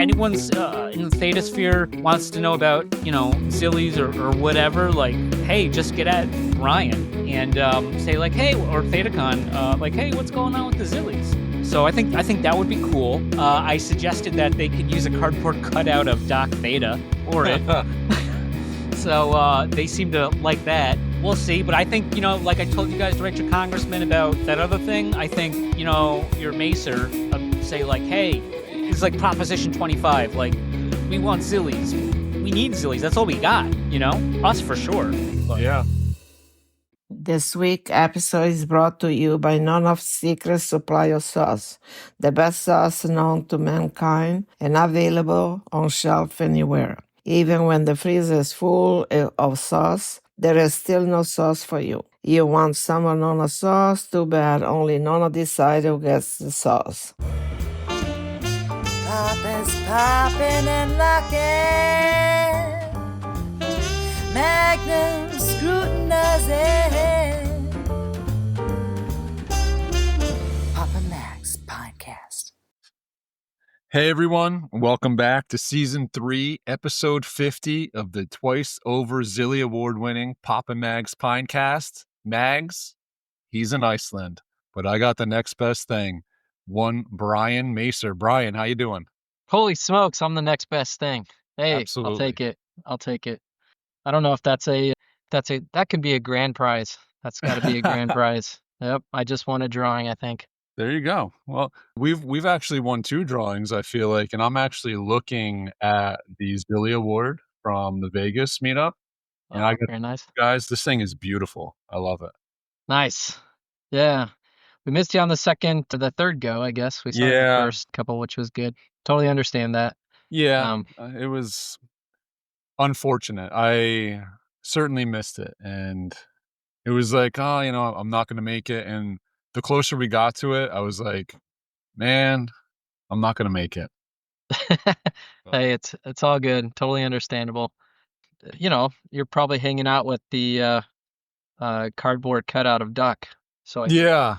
anyone's in the Theta Sphere wants to know about, Zillies or whatever, like, hey, just get at Ryan and say like, hey, or ThetaCon, like, hey, what's going on with the Zillies? So I think that would be cool. I suggested that they could use a cardboard cutout of Doc Theta for it. So they seem to like that. We'll see. But I think, like I told you guys, direct your congressman about that other thing. I think, your macer say like, hey, it's like Proposition 25. Like, we want Zillies. We need Zillies. That's all we got, Us for sure. But. Yeah. This week episode is brought to you by None of Secret Supply of Sauce, the best sauce known to mankind and available on shelf anywhere. Even when the freezer is full of sauce, there is still no sauce for you. You want some of Nona sauce? Too bad, only Nona decides who gets the sauce. Pop is popping and locking. Magnum scrutinizing. Papa Max Podcast. Hey everyone, welcome back to Season 3, Episode 50 of the twice over Zilly Award-winning Papa Mags Pinecast. Mags, he's in Iceland, but I got the next best thing. One Brian Macer. Brian, how you doing? Holy smokes, I'm the next best thing. Hey, Absolutely. I'll take it. I don't know if that could be a grand prize. That's got to be a grand prize. Yep, I just won a drawing, I think. There you go. Well, we've actually won 2 drawings, I feel like, and I'm actually looking at the Zilly Award from the Vegas meetup. And I got, very nice. Guys, this thing is beautiful. I love it. Nice. Yeah. We missed you on the second to the third go, I guess. We saw the first couple, which was good. Totally understand that. Yeah, it was unfortunate. I certainly missed it. And it was like, I'm not going to make it. And the closer we got to it, I was like, man, I'm not going to make it. Hey, it's all good. Totally understandable. You're probably hanging out with the cardboard cutout of Duck. So yeah.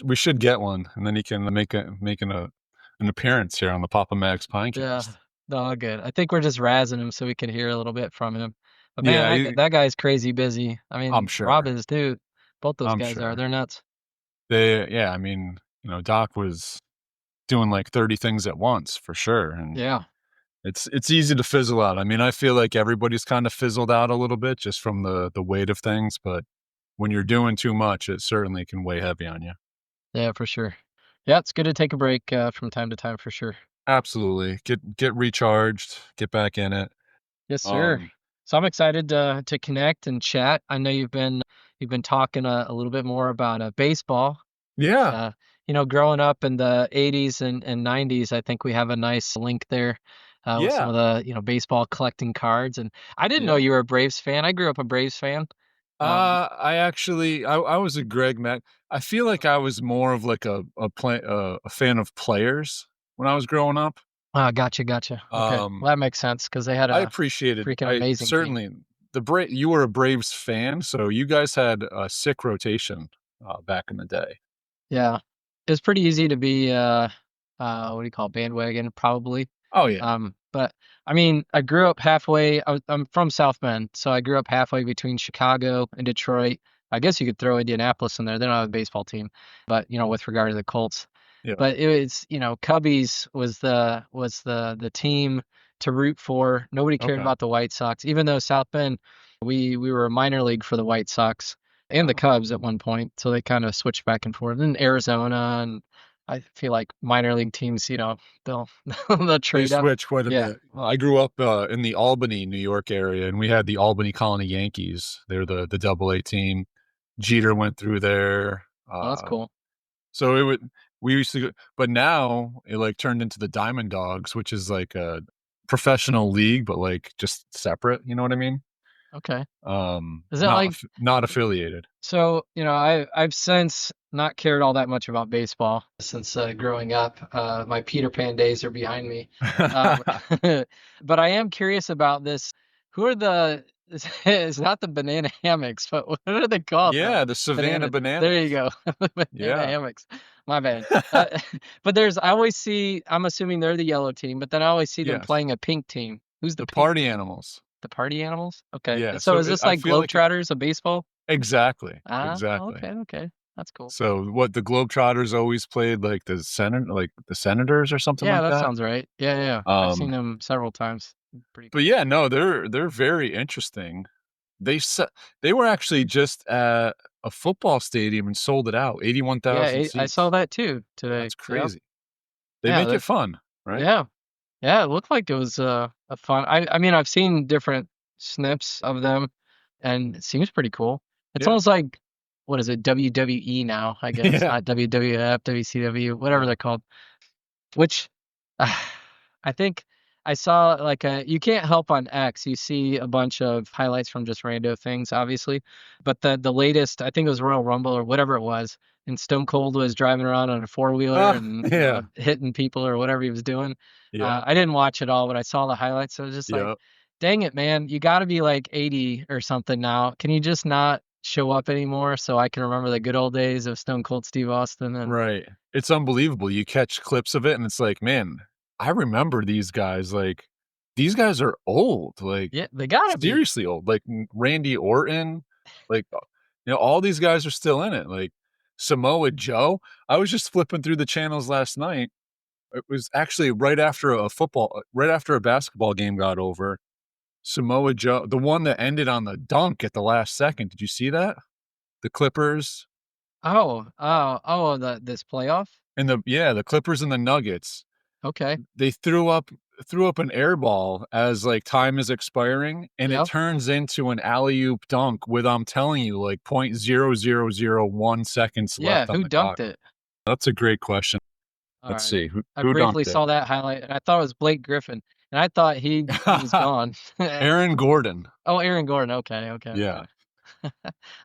We should get one, and then he can make an appearance here on the Papa Max Pinecast. Yeah, no, good. I think we're just razzing him so we can hear a little bit from him. But man, that guy's crazy busy. I mean, I'm sure. Rob is too. Both those guys are. They're nuts. Doc was doing like 30 things at once for sure. And yeah, it's easy to fizzle out. I mean, I feel like everybody's kind of fizzled out a little bit just from the weight of things, but when you're doing too much, it certainly can weigh heavy on you. Yeah, for sure. Yeah, it's good to take a break from time to time for sure. Absolutely. Get recharged, get back in it. Yes, sir. So I'm excited to connect and chat. I know you've been talking a little bit more about baseball. Yeah. Growing up in the 80s and 90s, I think we have a nice link there with some of the, baseball collecting cards. And I didn't know you were a Braves fan. I grew up a Braves fan. I was a Greg Mack. I feel like I was more of like a fan of players when I was growing up. Gotcha. Okay, well, that makes sense because they had I appreciated freaking amazing certainly team. You were a Braves fan, so you guys had a sick rotation back in the day. Yeah, it was pretty easy to be what do you call it, bandwagon probably. Oh yeah. But I mean, I grew up halfway. I'm from South Bend, so I grew up halfway between Chicago and Detroit. I guess you could throw Indianapolis in there. They don't have a baseball team, but with regard to the Colts. Yeah. But it was, Cubbies was the team to root for. Nobody cared about the White Sox, even though South Bend, we were a minor league for the White Sox and the Cubs at one point. So they kind of switched back and forth. And Arizona, and I feel like minor league teams, they'll trade up. Switch quite a bit. I grew up in the Albany, New York area, and we had the Albany Colony Yankees. They're the AA team. Jeter went through there. That's cool. So we used to go, but now it like turned into the Diamond Dogs, which is like a professional league, but like just separate. You know what I mean? Okay. Is that not affiliated? So, I've since not cared all that much about baseball since growing up. My Peter Pan days are behind me. But I am curious about this. Who are the It's not the banana hammocks, but what are they called? Yeah, the Savannah There you bananas. go. Banana Yeah. hammocks. My bad. But I always see, I'm assuming they're the yellow team, but then I always see them Yes. playing a pink team. Who's the The pink party team? animals. The Party Animals? Okay. Yeah. So So is this I like feel like Globetrotters of baseball? exactly. Ah, Exactly. okay. That's cool. So what the Globetrotters always played like the Senators or something Yeah, like that that. sounds right. Yeah. I've seen them several times. Pretty But yeah, no, they're very interesting. They se- they were actually just at a football stadium and sold it out, Yeah, 81,000 I saw seats. that too today. That's Yep. crazy. They Yeah, make it fun, right? yeah. Yeah, it looked like it was a fun. I mean, I've seen different snips of them, and it seems pretty cool. It's Yeah. almost like, what is it, WWE now, I guess, Yeah. not WWF, WCW, whatever Yeah. they're called. Which I think I saw like you can't help on X. You see a bunch of highlights from just rando things, obviously. But the latest, I think it was Royal Rumble or whatever it was, and Stone Cold was driving around on a four-wheeler and Yeah. hitting people or whatever he was doing. Yeah. I didn't watch it all, but I saw the highlights. So I was just like, Yeah. dang it, man, you got to be like 80 or something now. Can you just not show up anymore so I can remember the good old days of Stone Cold Steve Austin and Right. It's unbelievable. You catch clips of it and it's like, man, I remember these guys. Like, these guys are old. Like, yeah, they gotta be. seriously old. Like Randy Orton, like all these guys are still in it. Like Samoa Joe. I was just flipping through the channels last night. It was actually right after a basketball game got over. Samoa Joe, the one that ended on the dunk at the last second. Did you see that? The Clippers This playoff? and the Clippers and the Nuggets. Okay. They threw up an air ball as like time is expiring and it Yep. turns into an alley-oop dunk with, I'm telling you, like 0.0001 seconds Yeah, left on who the clock. dunked it? That's a great question. Let's Alright. see. Who I who briefly dunked it? saw that highlight, and I thought it was Blake Griffin, and I thought he was gone. Aaron Gordon. Oh, Aaron Gordon. Okay. Yeah.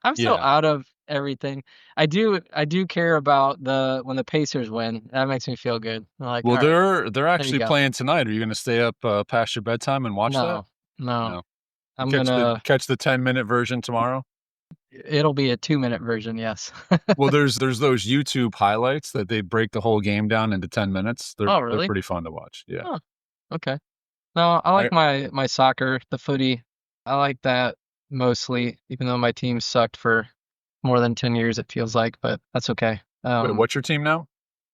I'm so Yeah. out of everything. I do care about when the Pacers win. That makes me feel good. I'm like, Well, all right, they're there you actually go. playing tonight. Are you gonna stay up past your bedtime and watch that? No. No. I'm Catch the gonna. catch the 10-minute version tomorrow? It'll be a 2-minute version. Yes. Well, there's those YouTube highlights that they break the whole game down into 10 minutes. Oh, They're really? pretty fun to watch. Yeah. Oh, okay. No, I like my soccer, the footy. I like that mostly, even though my team sucked for more than 10 years, it feels like, but that's okay. Wait, what's your team now?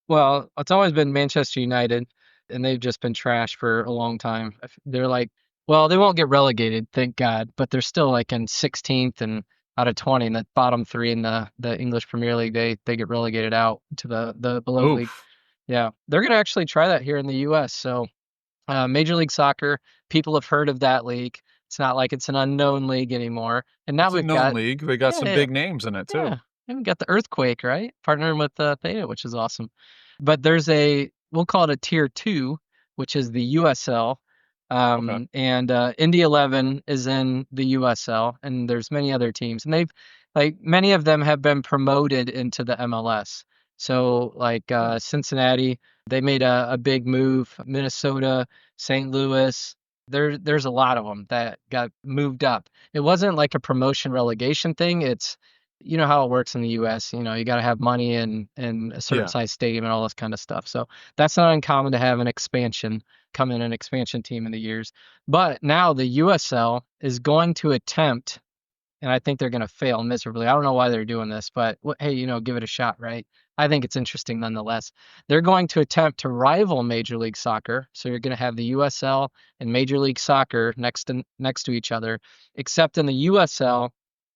Well, it's always been Manchester United, and they've just been trash for a long time. They're like, well, they won't get relegated, thank God, but they're still like in 16th and out of 20 in the bottom three in the English Premier League. They get relegated out to the below league. Oof. Yeah, they're gonna actually try that here in the U.S. So Major League Soccer, people have heard of that league. It's not like it's an unknown league anymore. And now It's a we've known got, league. They got yeah, some yeah, big names in it too. yeah. And we got the Earthquake, right? Partnering with Theta, which is awesome. But we'll call it a tier 2, which is the USL. Okay. And Indy 11 is in the USL, and there's many other teams. And many of them have been promoted into the MLS. So like Cincinnati, they made a big move. Minnesota, St. Louis, there's a lot of them that got moved up. It wasn't like a promotion relegation thing. It's, you know how it works in the US, you got to have money and a certain Yeah. size stadium and all this kind of stuff. So that's not uncommon to have an expansion come in, an expansion team in the years. But now the USL is going to attempt, and I think they're going to fail miserably. I don't know why they're doing this, but hey, give it a shot, right? I think it's interesting nonetheless. They're going to attempt to rival Major League Soccer. So you're going to have the USL and Major League Soccer next to each other, except in the USL,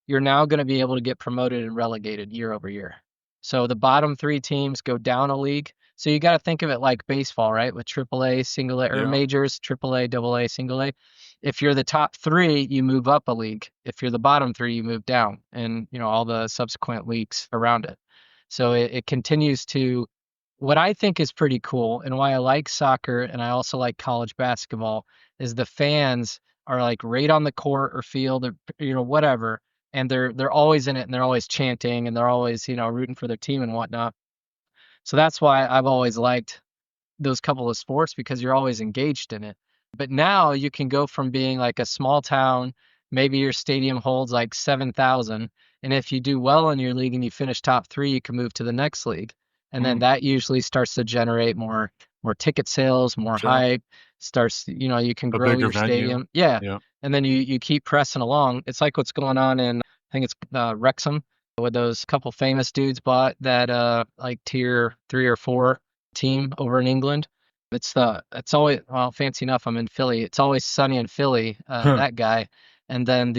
you're now going to be able to get promoted and relegated year over year. So the bottom 3 teams go down a league. So you got to think of it like baseball, right? With AAA, single A, or Yeah. majors, AAA, AA, single A. If you're the top 3, you move up a league. If you're the bottom 3, you move down, and all the subsequent leagues around it. So it continues to, what I think is pretty cool, and why I like soccer and I also like college basketball, is the fans are like right on the court or field or whatever, and they're always in it, and they're always chanting, and they're always rooting for their team and whatnot. So that's why I've always liked those couple of sports, because you're always engaged in it. But now you can go from being like a small town, maybe your stadium holds like 7,000. And if you do well in your league and you finish top 3, you can move to the next league. And then that usually starts to generate more ticket sales, more Sure. hype, starts, you can A grow bigger your venue. stadium. Yeah. Yeah. And then you keep pressing along. It's like what's going on in, I think it's Wrexham, with those couple famous dudes bought that like tier 3 or 4 team over in England. It's always, well, fancy enough, I'm in Philly. It's Always Sunny in Philly, that guy. And then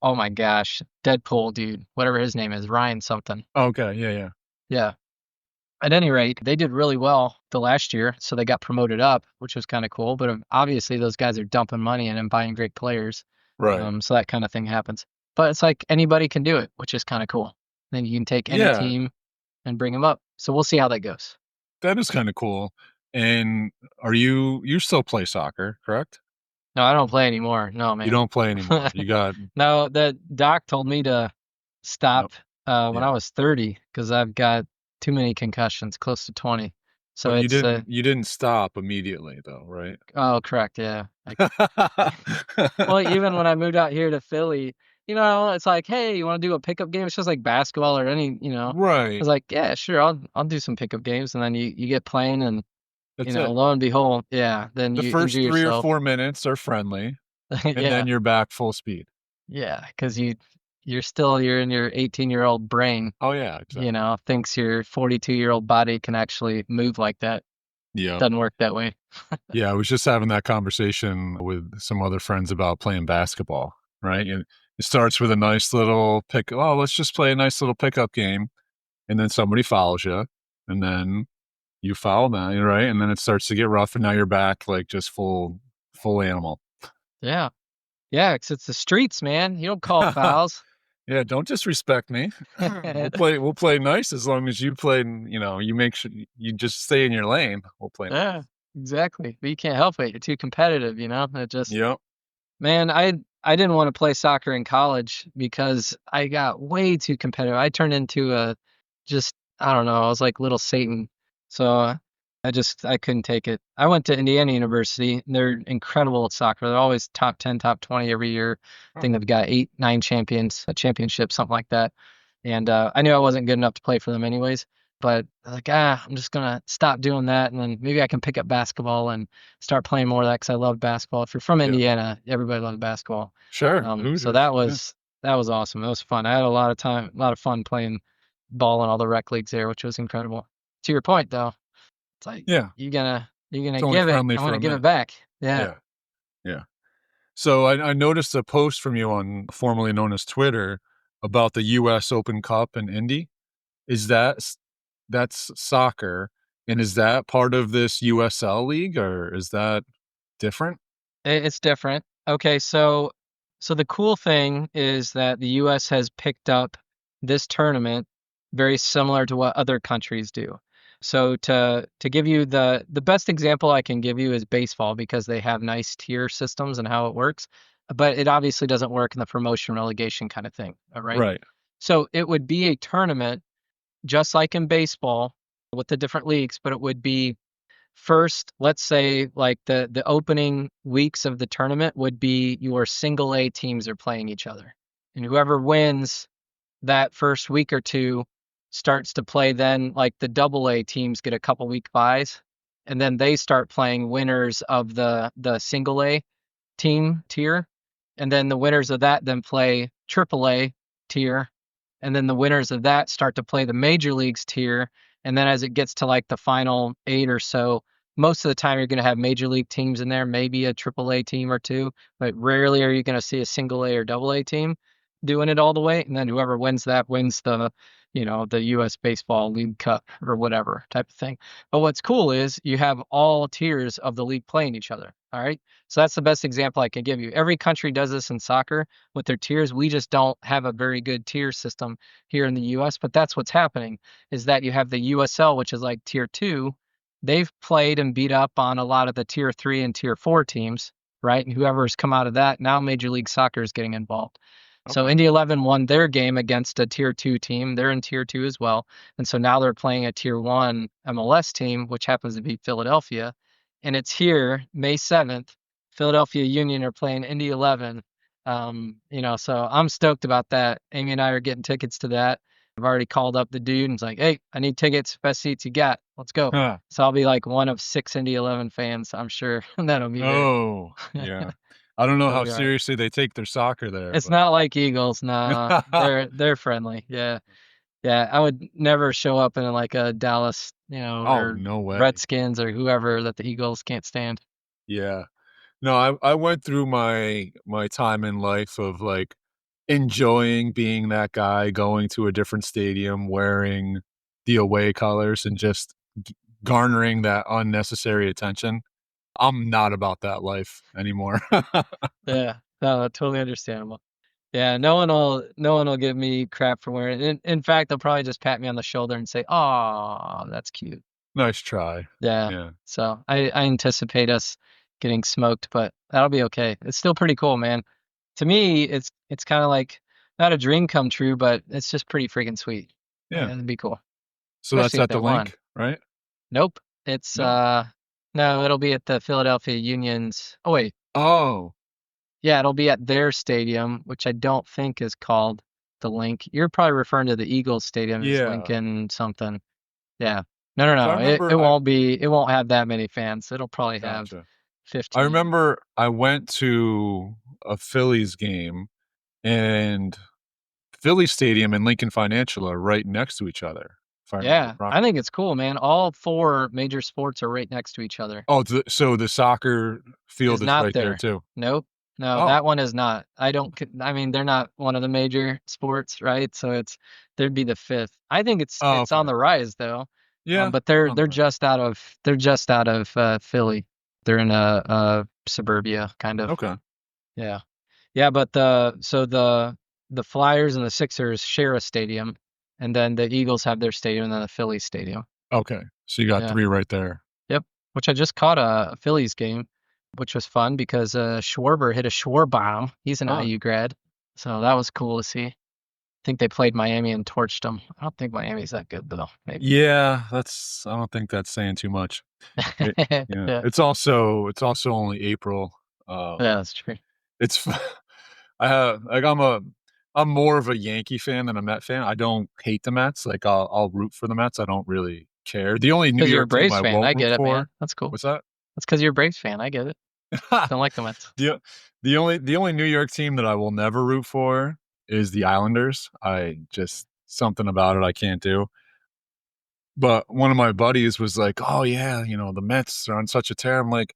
oh my gosh, Deadpool dude, whatever his name is, Ryan something. Okay. Yeah. Yeah. At any rate, they did really well the last year, so they got promoted up, which was kind of cool. But obviously, those guys are dumping money in and buying great players. Right. So that kind of thing happens. But it's like anybody can do it, which is kind of cool. Then you can take any Yeah. team and bring them up. So we'll see how that goes. That is kind of cool. And you still play soccer, correct? No, I don't play anymore. No, man. You don't play anymore. You got No, the doc told me to stop when Yeah. I was 30 because I've got too many concussions, close to 20. So But it's you didn't stop immediately though, right? oh, correct, yeah. Well, even when I moved out here to Philly, it's like, hey, you want to do a pickup game? It's just like basketball or I Right. was like, yeah, sure, I'll do some pickup games, and then you get playing, and That's it. lo and behold, yeah, then The you first injure 3 or yourself. 4 minutes are friendly, and Yeah, then you're back full speed. yeah, because you're in your 18-year-old brain, Oh yeah, exactly. thinks your 42-year-old body can actually move like that. Yeah. Doesn't work that way. Yeah, I was just having that conversation with some other friends about playing basketball, right? And it starts with a nice little oh, let's just play a nice little pickup game. And then somebody fouls you, and then you foul them, right? And then it starts to get rough, and now you're back like just full animal. Yeah, yeah, 'cause it's the streets, man. You don't call fouls. Yeah, don't disrespect me. We'll play nice as long as you play, you make sure you just stay in your lane. We'll play nice. Yeah, exactly. But you can't help it. You're too competitive, It just, Yep. man, I didn't want to play soccer in college because I got way too competitive. I turned into just, I don't know, I was like little Satan. So I couldn't take it. I went to Indiana University. And they're incredible at soccer. They're always top 10, top 20 every year. I think they've got 8, 9 championships, something like that. And I knew I wasn't good enough to play for them anyways. But like, I'm just gonna stop doing that, and then maybe I can pick up basketball and start playing more of that because I love basketball. If you're from Yeah. Indiana, everybody loves basketball. Sure. So Hoosiers. that was awesome. It was fun. I had a lot of fun playing ball in all the rec leagues there, which was incredible. To your point, though, it's like Yeah. you're gonna It's only give it. friendly I for want to a give it minute. back. Yeah. Yeah. So I noticed a post from you on formerly known as Twitter about the U.S. Open Cup in Indy. Is that's soccer, and is that part of this USL league, or is that different? It's different. Okay, so the cool thing is that the US has picked up this tournament very similar to what other countries do. So to give you the best example I can give you is baseball because they have nice tier systems and how it works, but it obviously doesn't work in the promotion relegation kind of thing, all right? Right. So it would be a tournament just like in baseball with the different leagues, but it would be first, let's say like the opening weeks of the tournament would be your single A teams are playing each other. And whoever wins that first week or two starts to play then like the double A teams get a couple week buys and then they start playing winners of the single A team tier. And then the winners of that then play triple A tier. And then the winners of that start to play the major leagues tier. And then as it gets to like the final 8 or so, most of the time you're going to have major league teams in there, maybe a triple A team or two, but rarely are you going to see a single A or double A team doing it all the way. And then whoever wins that wins the US Baseball League Cup or whatever type of thing. But what's cool is you have all tiers of the league playing each other. All right. So that's the best example I can give you. Every country does this in soccer with their tiers. We just don't have a very good tier system here in the US, but that's what's happening is that you have the USL, which is like tier 2. They've played and beat up on a lot of the tier 3 and tier 4 teams, right? And whoever's come out of that, now Major League Soccer is getting involved. So Okay. Indy 11 won their game against a tier 2 team. They're in tier 2 as well. And so now they're playing a tier 1 MLS team, which happens to be Philadelphia. And it's here May 7th. Philadelphia Union are playing Indy 11. So I'm stoked about that. Amy and I are getting tickets to that. I've already called up the dude and it's like, hey, I need tickets, best seats you got. Let's go. Huh. So I'll be like one of 6 Indy 11 fans, I'm sure. That'll be there. Oh, yeah. I don't know That'll how be all right. seriously they take their soccer there. It's not like Eagles, nah. They're friendly. Yeah. Yeah, I would never show up in like a Dallas, Oh, or no way. Redskins or whoever that the Eagles can't stand. Yeah. No, I went through my time in life of, like, enjoying being that guy, going to a different stadium, wearing the away colors, and just garnering that unnecessary attention. I'm not about that life anymore. Yeah, no, totally understandable. Yeah, no one will give me crap for wearing it. In fact, they'll probably just pat me on the shoulder and say, "Oh, that's cute." Nice try. Yeah. Yeah. So I anticipate us getting smoked, but that'll be okay. It's still pretty cool, man. To me, it's kind of like not a dream come true, but it's just pretty freaking sweet. Yeah. It'd be cool, So that's especially if at they the won. link, right? Nope. It's No. no, it'll be at the Philadelphia Union's. Oh wait, Oh, yeah, it'll be at their stadium, which I don't think is called the Link. You're probably referring to the Eagles stadium as yeah. Lincoln something. Yeah. No, no, So I no. It remember I won't be. It won't have that many fans. It'll probably have Gotcha. I 15. remember I went to a Phillies game, and Philly Stadium and Lincoln Financial are right next to each other, if I remember Yeah, I properly. think it's cool, man. All 4 major sports are right next to each other. Oh, so the soccer Is field is not right there there. too? Nope. No, Oh. that one is not. I mean, they're not one of the major sports, right? So there'd be the 5th. I think it's Oh, it's on okay. the rise though. Yeah, But it's they're on the they're right. just out of Philly. They're in suburbia kind of. Okay. Yeah. Yeah, but the Flyers and the Sixers share a stadium, and then the Eagles have their stadium and then the Phillies stadium. Okay. So you got Yeah. 3 right there. Yep. Which I just caught a Phillies game, which was fun because Schwarber hit a Schwarbomb. He's an Huh. IU grad, so that was cool to see. I think they played Miami and torched them. I don't think Miami's that good though. Maybe. Yeah, I don't think that's saying too much. Yeah. Yeah. It's also only April. Yeah, that's true. It's I have like I'm more of a Yankee fan than a Met fan. I don't hate the Mets. Like I'll root for the Mets. I don't really care. The only New Because you're a York team Braves I fan. won't I root get it, man. for. That's cool. What's that? That's because you're a Braves fan. I get it. Don't like the Mets. The only New York team that I will never root for is the Islanders. I just something about it I can't do. But one of my buddies was like, "Oh yeah, the Mets are on such a tear." I'm like,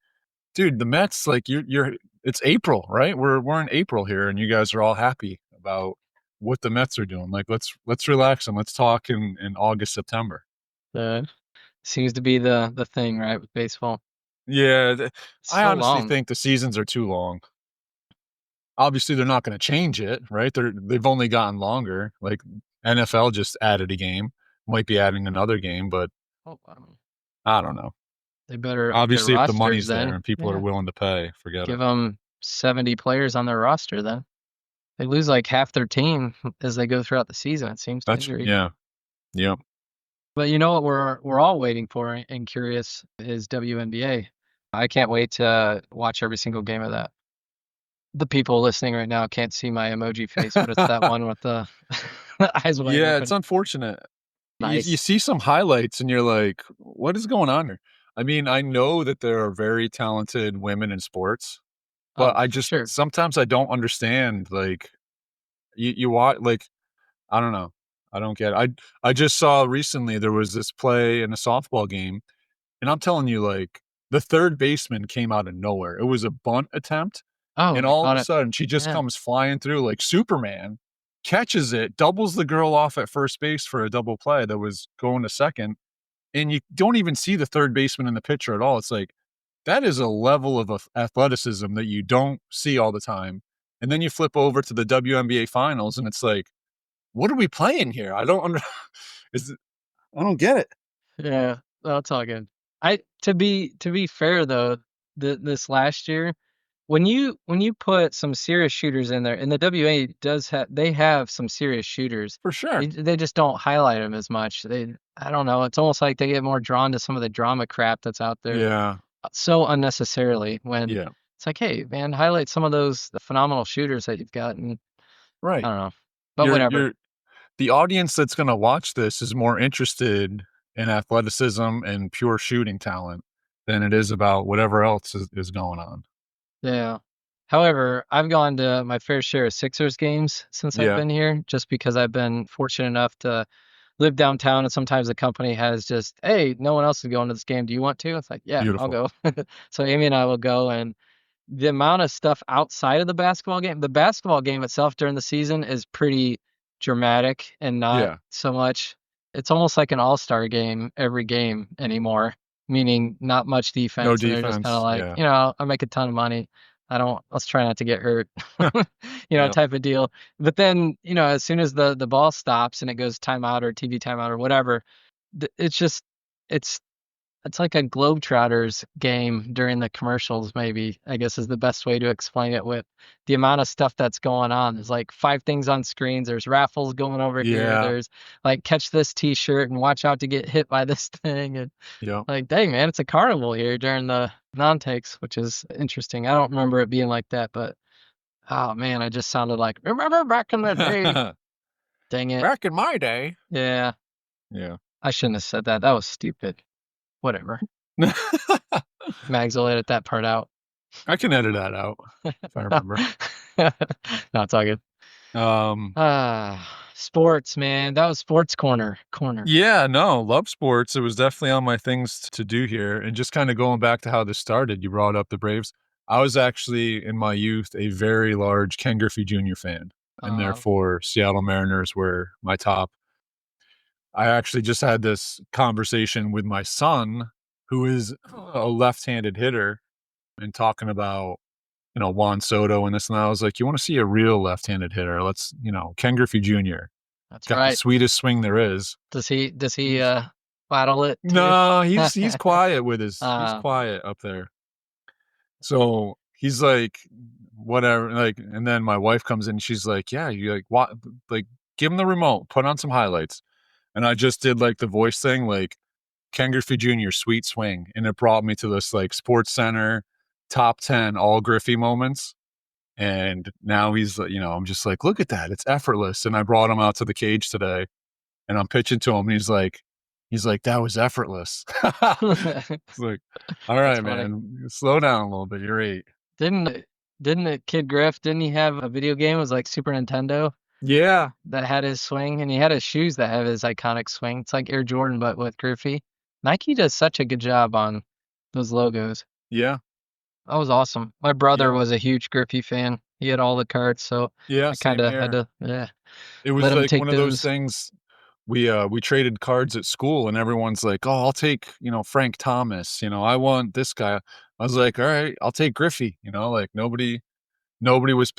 "Dude, the Mets, like you're it's April, right? We're in April here, and you guys are all happy about what the Mets are doing. Like let's relax and let's talk in August, September." Seems to be the thing, right, with baseball. Yeah, I So honestly long. think the seasons are too long. Obviously, they're not going to change it, right? They've only gotten longer. Like NFL just added a game, might be adding another game, but Oh, wow. I don't know. They better up their Obviously, if the rosters money's there then. and people are Yeah. willing to pay, forget it. Give them 70 players on their roster then. They lose like half their team as they go throughout the season, it seems, to That's injury. yeah, yep. But you know what we're all waiting for and curious is WNBA. I can't wait to watch every single game of that. The people listening right now can't see my emoji face, but it's that one with the eyes wide Yeah, it's open. unfortunate. You Nice. see some highlights and you're like, "What is going on here?" I mean, I know that there are very talented women in sports, but Oh, I for just sure. sometimes I don't understand, like, you watch like, I don't know. I don't get it. I just saw recently there was this play in a softball game, and I'm telling you, like, the third baseman came out of nowhere. It was a bunt attempt, Oh, and and they all of caught a it. sudden, she just Yeah. comes flying through like Superman, catches it, doubles the girl off at first base for a double play that was going to second, and you don't even see the third baseman in the picture at all. It's like, that is a level of athleticism that you don't see all the time, and then you flip over to the WNBA finals, and it's like, what are we playing here? I don't under is it I don't get it. Yeah, that's all good. To be fair though, this last year, when you put some serious shooters in there, and the WA they have some serious shooters. For They sure. they just don't highlight them as much. I don't know. It's almost like they get more drawn to some of the drama crap that's out there Yeah, so unnecessarily when yeah. It's like, hey, man, highlight some of those phenomenal shooters that you've got, and I Right. don't know, but You're whatever. you're the audience that's gonna watch this is more interested in athleticism and pure shooting talent than it is about whatever else is going on. Yeah. However, I've gone to my fair share of Sixers games since I've Yeah, been here, just because I've been fortunate enough to live downtown, and sometimes the company has just, hey, no one else is going to this game. Do you want to? It's like, yeah, I'll beautiful. go. So Amy and I will go, and the amount of stuff outside of the basketball game itself during the season is pretty dramatic and not Yeah, so much. It's almost like an all-star game every game anymore, meaning not much no defense. And they're just kind of defense, like, yeah. I make a ton of money. Let's try not to get hurt, Yep. type of deal. But then, as soon as the ball stops and it goes timeout or TV timeout or whatever, it's just, it's it's like a Globetrotters game during the commercials, maybe, I guess is the best way to explain it with the amount of stuff that's going on. There's like 5 things on screens. There's raffles going over here. Yeah, There's like catch this T-shirt and watch out to get hit by this thing. And yep. like, dang, man, it's a carnival here during the non-takes, which is interesting. I don't remember it being like that, but oh man, I just sounded like, remember back in the day. Dang it. Back in my day. Yeah, Yeah. I shouldn't have said that. That was stupid. Whatever. Mags will edit that part out. I can edit that out if I remember. No, it's all good. Um, Sports, man. That was sports corner. yeah, no, love sports. It was definitely on my things to do here. And just kind of going back to how this started, you brought up the Braves. I was actually in my youth a very large Ken Griffey Jr. fan, and Uh, therefore Seattle Mariners were my top. I actually just had this conversation with my son, who is a left-handed hitter, and talking about, Juan Soto and this and that. I was like, you want to see a real left-handed hitter? Let's, Ken Griffey Jr. that's got the right. sweetest swing there is. Does he He's battle it too? no, he's quiet with he's Uh, quiet up there. So he's like, whatever, like, and then my wife comes in, she's like, yeah, you like what, like, give him the remote, put on some highlights. And I just did like the voice thing, like Ken Griffey Jr. sweet swing. And it brought me to this like Sports Center top 10 all Griffey moments. And now he's, I'm just like, look at that. It's effortless. And I brought him out to the cage today and I'm pitching to him. And he's like, that was effortless. It's like, all that's right, funny. man, slow down a little bit. You're 8. Didn't didn't the kid Griff, didn't he have a video game? It was like Super Nintendo Yeah. that had his swing, and he had his shoes that have his iconic swing. It's like Air Jordan, but with Griffey. Nike does such a good job on those logos. Yeah. That was awesome. My brother Yeah. was a huge Griffey fan. He had all the cards, so Yeah. I Same kinda had here. to, yeah, It let was him like take one of those those. things. We traded cards at school and everyone's like, oh, I'll take, Frank Thomas, I want this guy. I was like, all right, I'll take Griffey, like nobody was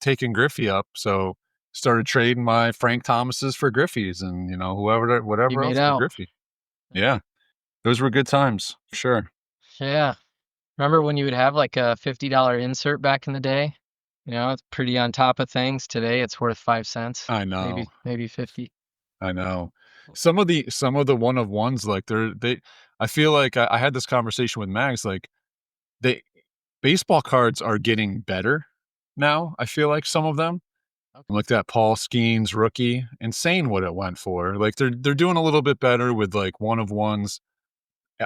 taking Griffey up. So started trading my Frank Thomases for Griffey's and, He whatever made else for out. Griffey. Yeah. Those were good times. Sure. Yeah. Remember when you would have like a $50 insert back in the day? It's pretty on top of things. Today it's worth 5 cents, I know. maybe 50. I know. Some of the one of ones, like I feel like I had this conversation with Mags, like they baseball cards are getting better now. I feel like some of them, Okay. like that Paul Skeens rookie, insane what it went for. Like they're doing a little bit better with like one of ones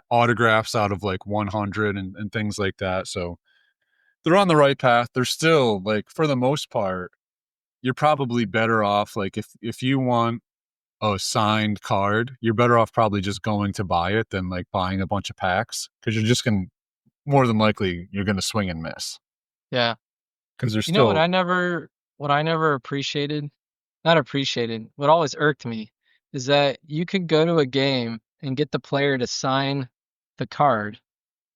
autographs out of like 100 and things like that. So they're on the right path. They're still like, for the most part, you're probably better off. Like if you want a signed card, you're better off probably just going to buy it than like buying a bunch of packs, because you're just going to, more than likely, you're going to swing and miss Yeah. because they're You know still, what I never appreciated? Not appreciated. What always irked me is that you could go to a game and get the player to sign the card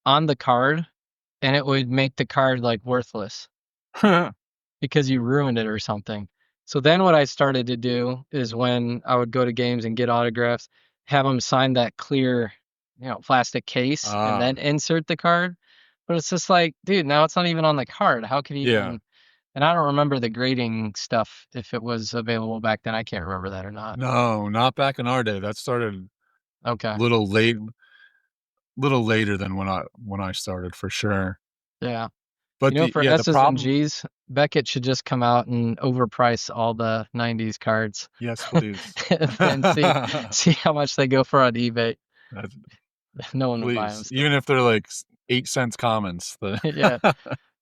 on the card, and it would make the card like worthless because you ruined it or something. So then what I started to do is when I would go to games and get autographs, have them sign that clear, plastic case and ah, then insert the card. But it's just like, dude, now it's not even on the card. How could you yeah, even, and I don't remember the grading stuff if it was available back then. I can't remember that or not. no, not back in our day. That started Okay. little late, little later than when I started for sure. Yeah. But For the S's and problem. G's, Beckett should just come out and overprice all the 90s cards. Yes, please. And see how much they go for on eBay. No one would buy them Please, still. even if they're like 8 cents commons. Yeah.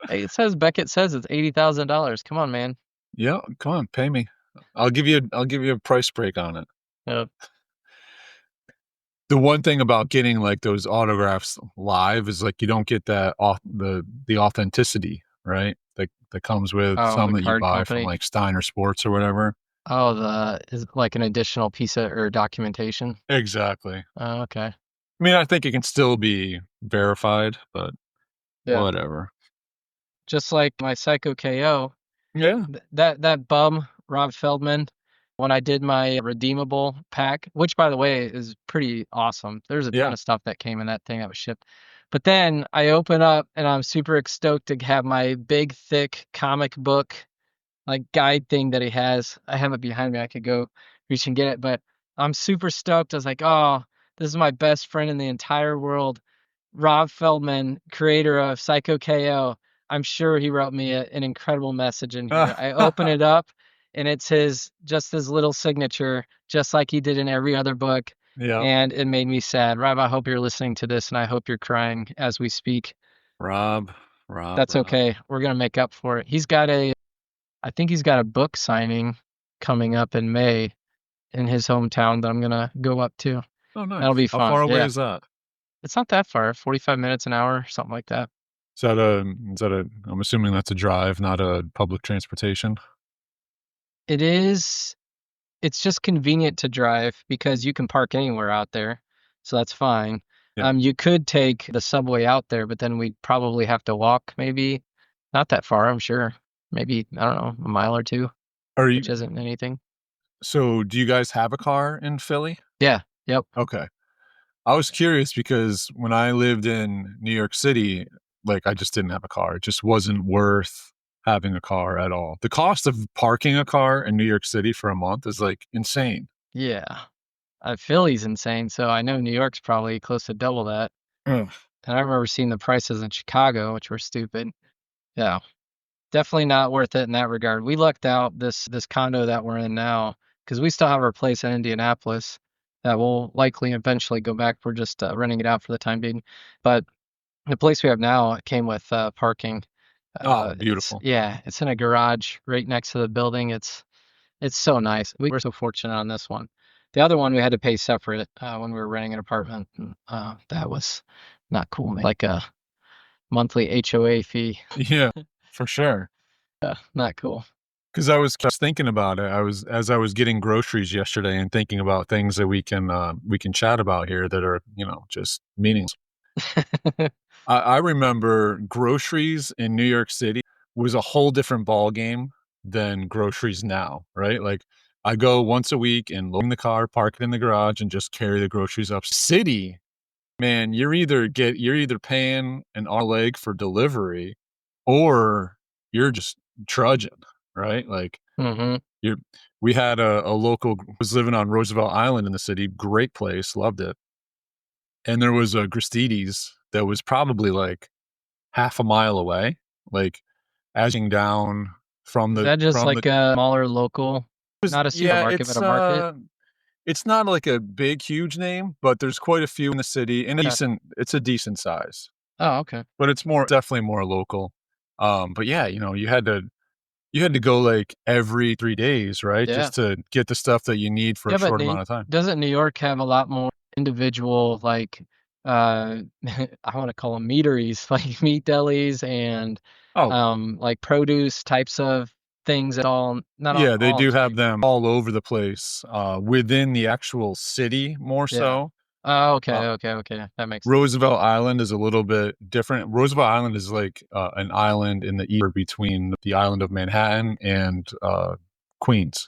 Hey, Beckett says it's $80,000. Come on, man. Yeah, come on, pay me. I'll give you a price break on it. Yep. The one thing about getting like those autographs live is like you don't get that the authenticity, right? That comes with Oh, some the that you card buy from company. like Steiner Sports or whatever. Oh, is it like an additional piece of or documentation? Exactly. Oh, okay. I mean, I think it can still be verified, but Yeah. whatever. Just like my Psycho KO, Yeah. that bum Rob Feldman, when I did my redeemable pack, which by the way is pretty awesome. There's a ton Yeah. of stuff that came in that thing that was shipped. But then I open up and I'm super stoked to have my big thick comic book like guide thing that he has. I have it behind me. I could go reach and get it, but I'm super stoked. I was like, oh, this is my best friend in the entire world. Rob Feldman, creator of Psycho KO. I'm sure he wrote me an incredible message in here. I open it up and it's just his little signature, just like he did in every other book. Yeah. And it made me sad. Rob, I hope you're listening to this and I hope you're crying as we speak. Rob. That's okay. We're going to make up for it. I think he's got a book signing coming up in May in his hometown that I'm going to go up to. Oh, nice. That'll be How fun. far away Yeah. is that? It's not that far, 45 minutes, an hour, something like that. I'm assuming that's a drive, not a public transportation. It is. It's just convenient to drive because you can park anywhere out there. So that's fine. Yeah. You could take the subway out there, but then we'd probably have to walk maybe not that far, I'm sure. Maybe, I don't know, a mile or two, which isn't anything. So do you guys have a car in Philly? Yeah. Yep. Okay. I was curious because when I lived in New York City, like I just didn't have a car. It just wasn't worth having a car at all. The cost of parking a car in New York City for a month is like insane. Yeah. Philly's insane, so I know New York's probably close to double that. Ugh. And I remember seeing the prices in Chicago, which were stupid. Yeah. Definitely not worth it in that regard. We lucked out this condo that we're in now because we still have our place in Indianapolis that will likely eventually go back. We're just renting it out for the time being. But the place we have now came with parking. Beautiful. It's in a garage right next to the building. It's so nice. We were so fortunate on this one. The other one we had to pay separate when we were renting an apartment. That was not cool, man. Like a monthly HOA fee. Yeah, for sure. Yeah, not cool. Because I was thinking about it. As I was getting groceries yesterday and thinking about things that we can chat about here that are, just meaningless. I remember groceries in New York City was a whole different ball game than groceries now, right? Like I go once a week and load in the car, park it in the garage, and just carry the groceries up. City, man, you're either paying an arm leg for delivery, or you're just trudging, right? Like we had a local was living on Roosevelt Island in the city, great place, loved it, and there was a Gristedes that was probably like half a mile away, like edging down from Is that just like a smaller local, not a supermarket, but a market? It's not like a big, huge name, but there's quite a few in the city, and it's a decent size. Oh, okay. But it's definitely more local. But yeah, you had to go like every 3 days, right? Yeah. Just to get the stuff that you need for a short amount of time. Doesn't New York have a lot more individual, like, I want to call them meateries, like meat delis and like produce types of things at all? Yeah, they do have them all over the place, within the actual city more so. Oh, okay. That makes sense. Roosevelt Island is a little bit different. Roosevelt Island is like an island in the east between the island of Manhattan and Queens.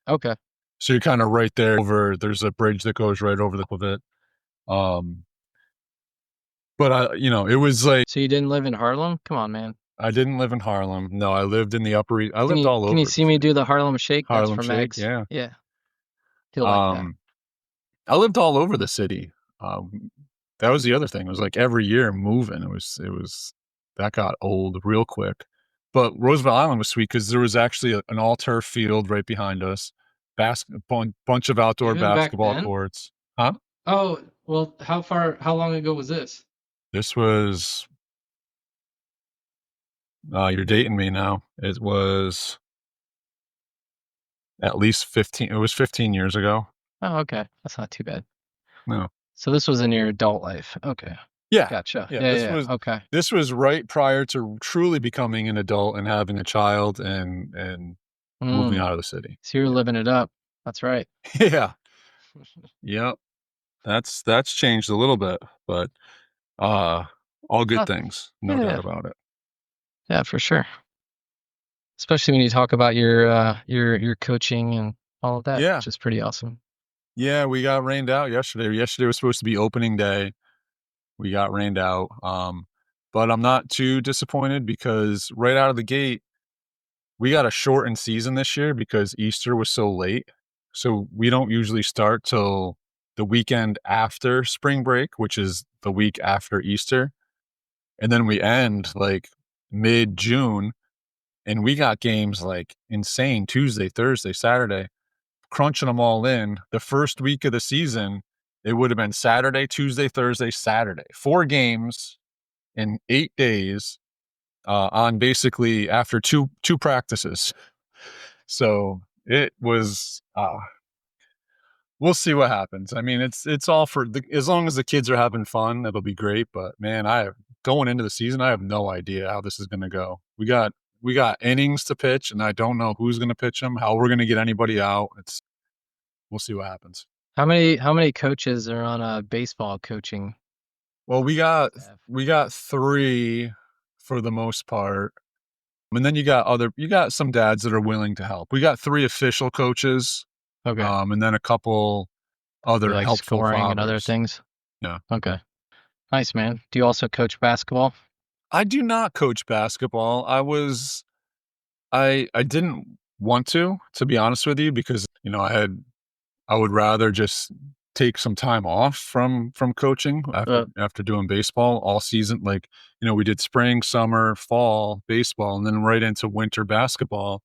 Okay. So you're kind of right there there's a bridge that goes right over the top of it. But it was like. So you didn't live in Harlem? Come on, man. I didn't live in Harlem. No, I lived in the Upper East. I lived all over. Can you see me do the Harlem Shake? Harlem That's for Shake, Mags. yeah. Yeah. He'll like that. I lived all over the city. That was the other thing. It was like every year moving. It was that got old real quick. But Roosevelt Island was sweet because there was actually an all-turf field right behind us, bunch of outdoor Even back basketball then? courts. Huh? Oh, well, how long ago was this? This was, you're dating me now. It was at least 15. It was 15 years ago. Oh, okay. That's not too bad. No. So this was in your adult life. Okay. Yeah. Gotcha. Yeah. Yeah. Okay. This was right prior to truly becoming an adult and having a child and moving out of the city. So you're living it up. That's right. Yeah. Yep. That's changed a little bit, but all good Huh. things, no Yeah. doubt about it. Yeah, for sure. Especially when you talk about your coaching and all of that, Yeah. which is pretty awesome. Yeah, we got rained out yesterday. Yesterday was supposed to be opening day. We got rained out. But I'm not too disappointed because right out of the gate, we got a shortened season this year because Easter was so late. So we don't usually start till the weekend after spring break, which is the week after Easter. And then we end like mid-June, and we got games like insane Tuesday, Thursday, Saturday, crunching them all in. The first week of the season, it would have been Saturday, Tuesday, Thursday, Saturday. 4 games in 8 days on basically after two practices. So it was we'll see what happens. I mean, it's all for as long as the kids are having fun, it'll be great. But man, going into the season, I have no idea how this is going to go. We got innings to pitch, and I don't know who's going to pitch them, how we're going to get anybody out. We'll see what happens. How many coaches are on a baseball coaching Well, staff? we got 3 for the most part. And then you got some dads that are willing to help. We got 3 official coaches, Okay. and then a couple Do other like helpful scoring and other fathers. things? Yeah. Okay. Nice, man. Do you also coach basketball? I do not coach basketball. I didn't want to be honest with you, because, I would rather just take some time off from coaching after doing baseball all season. Like, we did spring, summer, fall baseball, and then right into winter basketball.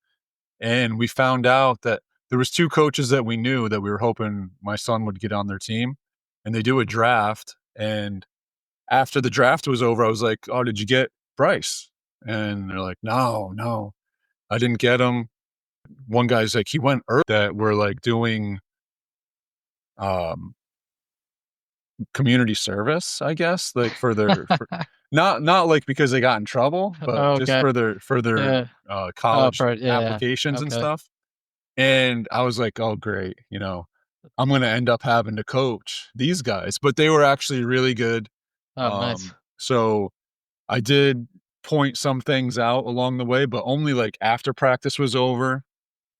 And we found out that there was 2 coaches that we knew that we were hoping my son would get on their team, and they do a draft. And after the draft was over, I was like, "Oh, did you get Bryce?" And they're like, No, I didn't get him." One guy's like, he went early, that we're like doing um community service, I guess, like for not like because they got in trouble, but Oh, just okay. for their Yeah. Oh, college yeah. applications and Okay. stuff. And I was like, "Oh, great, I'm gonna end up having to coach these guys," but they were actually really good. Oh, nice. So I did point some things out along the way, but only like after practice was over,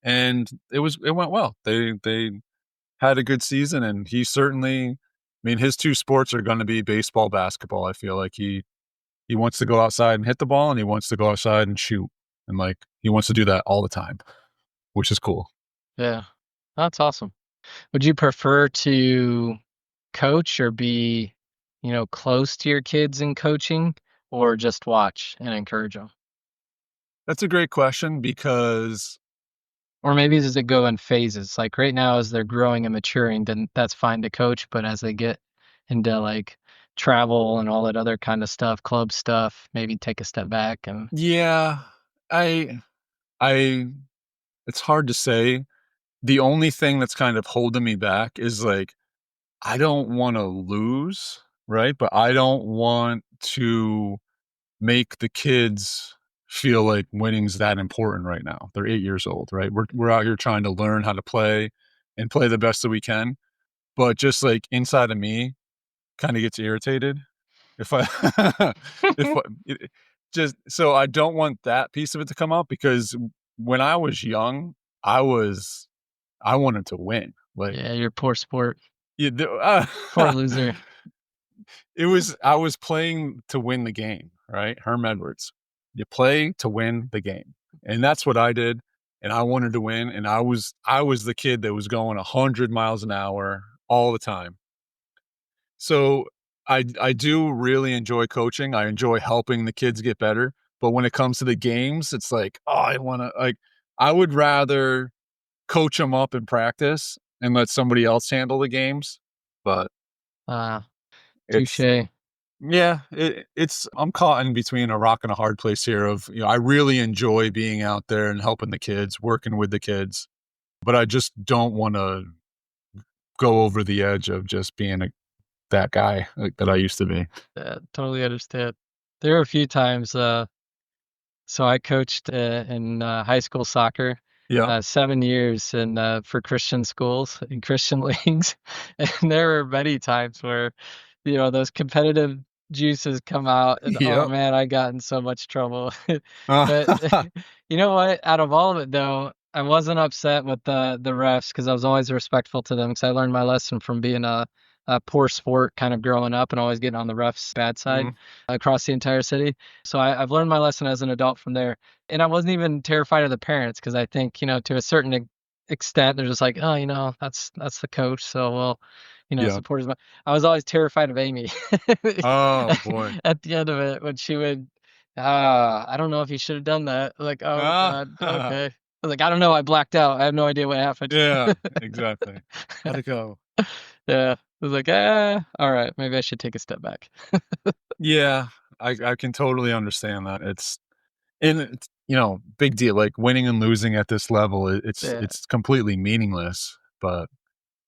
and it went well. They had a good season, and he certainly, I mean, his 2 sports are going to be baseball, basketball. I feel like he wants to go outside and hit the ball, and he wants to go outside and shoot, and like he wants to do that all the time, which is cool. Yeah. That's awesome. Would you prefer to coach or be, close to your kids in coaching, or just watch and encourage them? That's a great question because Or maybe does it go in phases? Like right now, as they're growing and maturing, then that's fine to coach. But as they get into like travel and all that other kind of stuff, club stuff, maybe take a step back and yeah, I I it's hard to say. The only thing that's kind of holding me back is like I don't want to lose, right? But I don't want to make the kids feel like winning's that important right now. They're 8 years old, right? We're out here trying to learn how to play and play the best that we can. But just like inside of me kind of gets irritated if I if I, just so I don't want that piece of it to come out, because when I was young, I wanted to win. Like, yeah, your poor sport, yeah, poor loser. I was playing to win the game, right? Herm Edwards. You play to win the game. And that's what I did. And I wanted to win. And I was the kid that was going 100 miles an hour all the time. So I do really enjoy coaching. I enjoy helping the kids get better. But when it comes to the games, it's like, oh, I would rather coach them up in practice and let somebody else handle the games. But it's, Touche. yeah, I'm caught in between a rock and a hard place here of, I really enjoy being out there and helping the kids, working with the kids, but I just don't want to go over the edge of just being that guy that I used to be. Yeah, totally understand. There were a few times, so I coached in high school soccer, Yeah. 7 years for Christian schools in Christian leagues, and there were many times where, those competitive juices come out, and oh Yep. man, I got in so much trouble. But you know what? Out of all of it, though, I wasn't upset with the refs because I was always respectful to them because I learned my lesson from being a poor sport kind of growing up and always getting on the refs' bad side Mhm. across the entire city. So I've learned my lesson as an adult from there. And I wasn't even terrified of the parents because I think, to a certain extent, they're just like, oh, that's the coach. So we'll, Yeah. support his. I was always terrified of Amy Oh boy. at the end of it when she would, I don't know if you should have done that. Like, oh God, Ah, okay. I was like, I don't know. I blacked out. I have no idea what happened. yeah, exactly. How'd it go? Yeah. I was like, all right, maybe I should take a step back. Yeah, I can totally understand that. It's big deal. Like winning and losing at this level, Yeah. it's completely meaningless. But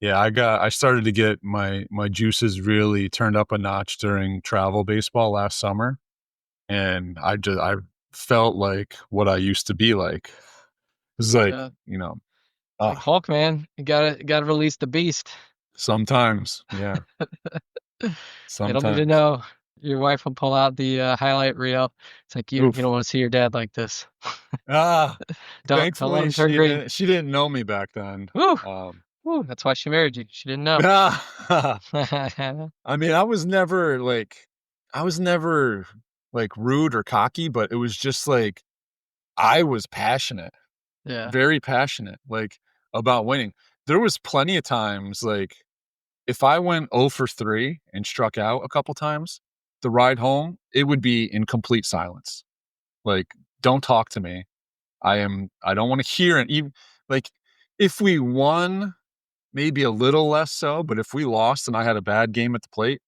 yeah, I started to get my juices really turned up a notch during travel baseball last summer, and I felt like what I used to be like. It's like, Yeah. Like ah, Hulk, man, you gotta release the beast. sometimes, yeah, I don't need to sometimes. know. Your wife will pull out the highlight reel. It's like you Oof. don't want to see your dad like this. Ah, Don't let thankfully him turn green. she didn't know me back then. Woo, Um, woo. That's why she married you. She didn't know. I mean, I was never like rude or cocky, but it was just like I was passionate, Yeah, very passionate, like about winning. There was plenty of times like if I went 0 for 3 and struck out a couple times, the ride home, it would be in complete silence. Like, don't talk to me. I don't want to hear it. Even like if we won, maybe a little less so, but if we lost and I had a bad game at the plate,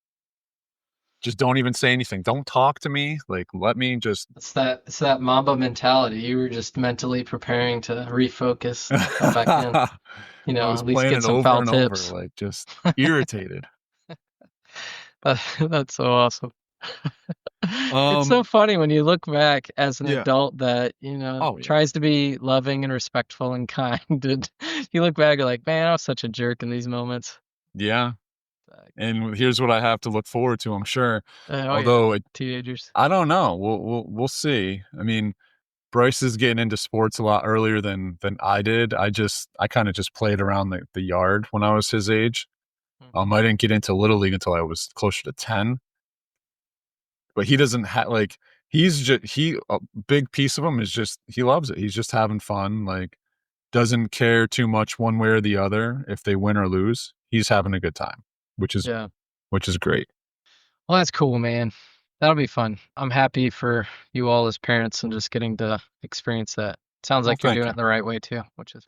just don't even say anything. Don't talk to me. Like, let me just it's that Mamba mentality. You were just mentally preparing to refocus and come back in. I was At least playing get it some over foul and over, tips. like just irritated. That's so awesome. It's so Um, funny when you look back as an yeah. adult that, Oh yeah. tries to be loving and respectful and kind, and you look back, you're like, "Man, I was such a jerk in these moments." Yeah. Like, And here's what I have to look forward to, I'm sure. oh, yeah, Although teenagers. I don't know. We'll see. I mean, Bryce is getting into sports a lot earlier than I did. I kind of just played around the yard when I was his age. Mhm. I didn't get into little league until I was closer to 10. But he doesn't have like he's just he a big piece of him is just he loves it. He's just having fun. Like doesn't care too much one way or the other if they win or lose. He's having a good time, which is Yeah. which is great. Well, that's cool, man. That'll be fun. I'm happy for you all as parents and just getting to experience that. Sounds Well, like you're thank doing you. it the right way too, which is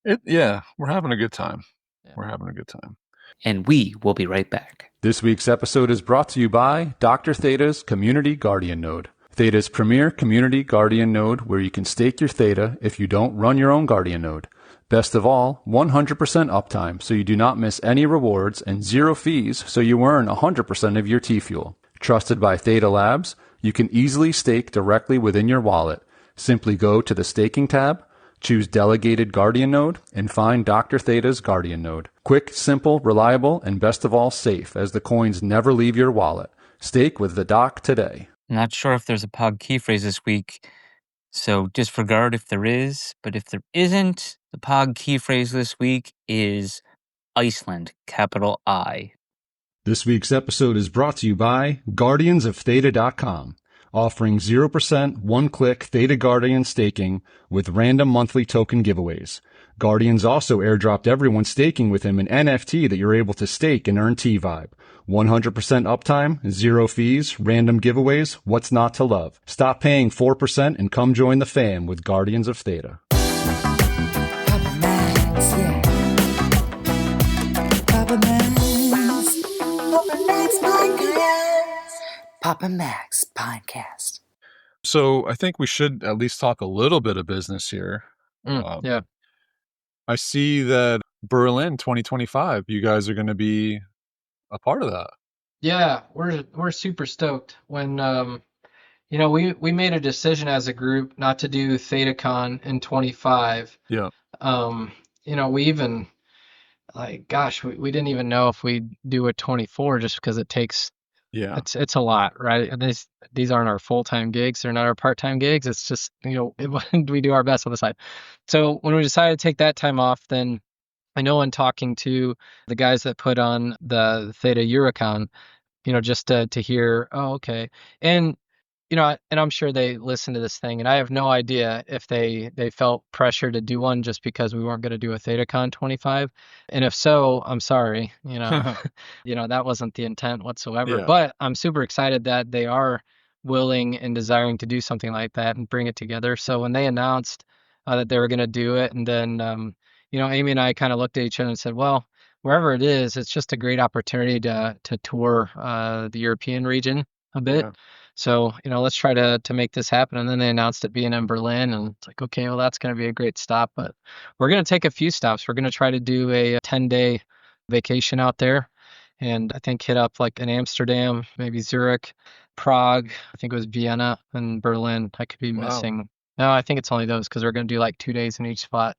fun. Yeah, we're having a good time. Yeah. We're having a good time. And we will be right back. This week's episode is brought to you by Dr. Theta's Community Guardian Node. Theta's premier community guardian node where you can stake your Theta if you don't run your own guardian node. Best of all, 100% uptime so you do not miss any rewards and 0 fees so you earn 100% of your T-Fuel. Trusted by Theta Labs, you can easily stake directly within your wallet. Simply go to the staking tab, choose Delegated Guardian Node, and find Dr. Theta's Guardian Node. Quick, simple, reliable, and best of all, safe, as the coins never leave your wallet. Stake with the Doc today. Not sure if there's a POG key phrase this week, so disregard if there is. But if there isn't, the POG key phrase this week is Iceland, capital I. This week's episode is brought to you by GuardiansOfTheta.com, offering 0% one-click Theta Guardian staking with random monthly token giveaways. Guardians also airdropped everyone staking with him an NFT that you're able to stake and earn T-Vibe. 100% uptime, 0 fees, random giveaways. What's not to love? Stop paying 4% and come join the fam with Guardians of Theta. Papa Max, yeah. Papa Max. Papa Max Podcast. Papa Max Podcast. So I think we should at least talk a little bit of business here. Yeah. I see that Berlin 2025, you guys are going to be a part of that. Yeah, we're super stoked. When we made a decision as a group not to do ThetaCon in 25. Yeah. We even we didn't even know if we'd do a 24 just because it takes Yeah. it's a lot, right? And these aren't our full-time gigs, they're not our part-time gigs. It's just, we do our best on the side. So when we decided to take that time off, then I know in talking to the guys that put on the Theta Eurocon, just to hear, oh, okay. And and I'm sure they listened to this thing, and I have no idea if they felt pressure to do one just because we weren't going to do a ThetaCon 25. And if so, I'm sorry, that wasn't the intent whatsoever. Yeah. But I'm super excited that they are willing and desiring to do something like that and bring it together. So when they announced that they were going to do it, and then Amy and I kind of looked at each other and said, well, wherever it is, it's just a great opportunity to tour the European region a bit. Yeah. So, let's try to make this happen. And then they announced it being in Berlin, and it's like, okay, well, that's going to be a great stop. But we're going to take a few stops. We're going to try to do a 10-day vacation out there, and I think hit up like in Amsterdam, maybe Zurich, Prague. I think it was Vienna and Berlin. I could be missing. No, I think it's only those because we're going to do like 2 days in each spot,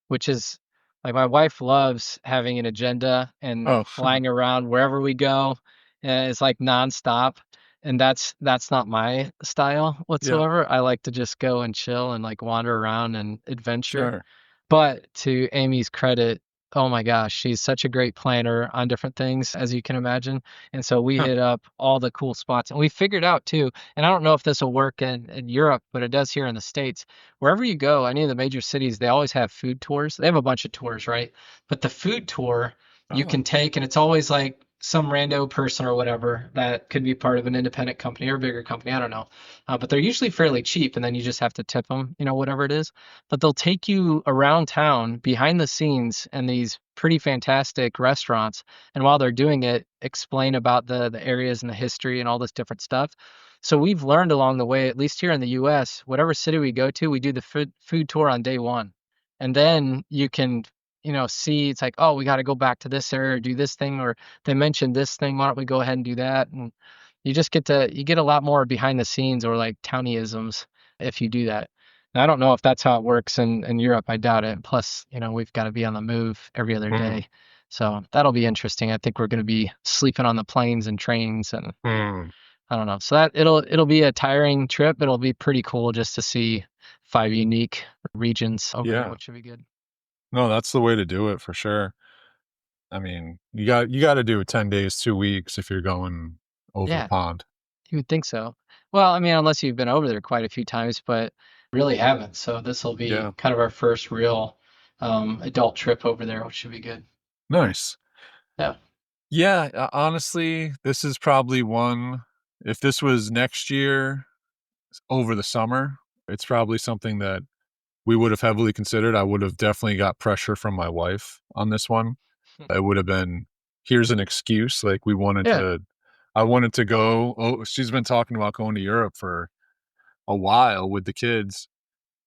which is like my wife loves having an agenda and flying around wherever we go. It's like nonstop. And that's not my style whatsoever. I like to just go and chill and like wander around and adventure. Sure. But to Amy's credit, oh my gosh, she's such a great planner on different things, as you can imagine. And so we hit up all the cool spots, and we figured out too, and I don't know if this will work in Europe, but it does here in the States. Wherever you go, any of the major cities, they always have food tours. They have a bunch of tours, right? But the food tour you can take, and it's always like some rando person or whatever that could be part of an independent company or a bigger company. I don't know. But they're usually fairly cheap, and then you just have to tip them, whatever it is. But they'll take you around town behind the scenes in these pretty fantastic restaurants. And while they're doing it, explain about the areas and the history and all this different stuff. So we've learned along the way, at least here in the US, whatever city we go to, we do the food tour on day one. And then you can see it's like, oh, we got to go back to this area or do this thing, or they mentioned this thing. Why don't we go ahead and do that? And you just get a lot more behind the scenes or like townyisms if you do that. And I don't know if that's how it works in Europe. I doubt it. Plus, we've got to be on the move every other day. So that'll be interesting. I think we're going to be sleeping on the planes and trains, and I don't know. So that it'll be a tiring trip. It'll be pretty cool just to see 5 unique regions over there, which should be good. No, that's the way to do it for sure. I mean, you got to do 10 days, 2 weeks if you're going over the pond. You would think so. Well, I mean, unless you've been over there quite a few times, but really haven't. So this will be kind of our first real adult trip over there, which should be good. Nice. Yeah. Yeah, honestly, this is probably one, if this was next year over the summer, it's probably something that we would have heavily considered. I would have definitely got pressure from my wife on this one. It would have been, here's an excuse. Like I wanted to go. Oh, she's been talking about going to Europe for a while with the kids,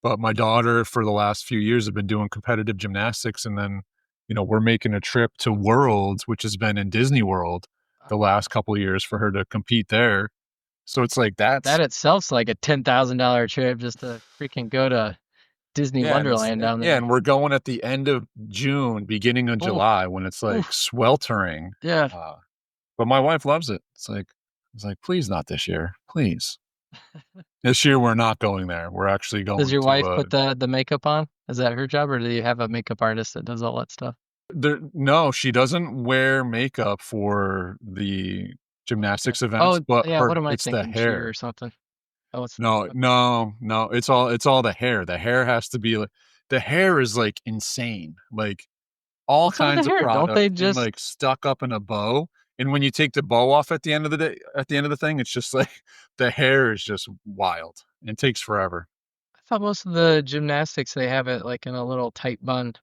but my daughter for the last few years have been doing competitive gymnastics. And then, we're making a trip to Worlds, which has been in Disney World the last couple of years for her to compete there. So it's like that itself's like a $10,000 trip just to freaking go to Disney Wonderland down there. Yeah, and we're going at the end of June, beginning of July, when it's like sweltering. Yeah. But my wife loves it. It's like, please not this year, please. This year we're not going there. We're actually going. Does your wife put the makeup on? Is that her job, or do you have a makeup artist that does all that stuff? No, she doesn't wear makeup for the gymnastics events. But what am I it's thinking? The hair or something. Oh, it's no. It's all the hair. The hair has to be like, the hair is like insane. Like all kinds of product, don't they just like stuck up in a bow, And when you take the bow off at the end of the thing, it's just like the hair is just wild. It takes forever. I thought most of the gymnastics they have it like in a little tight bun.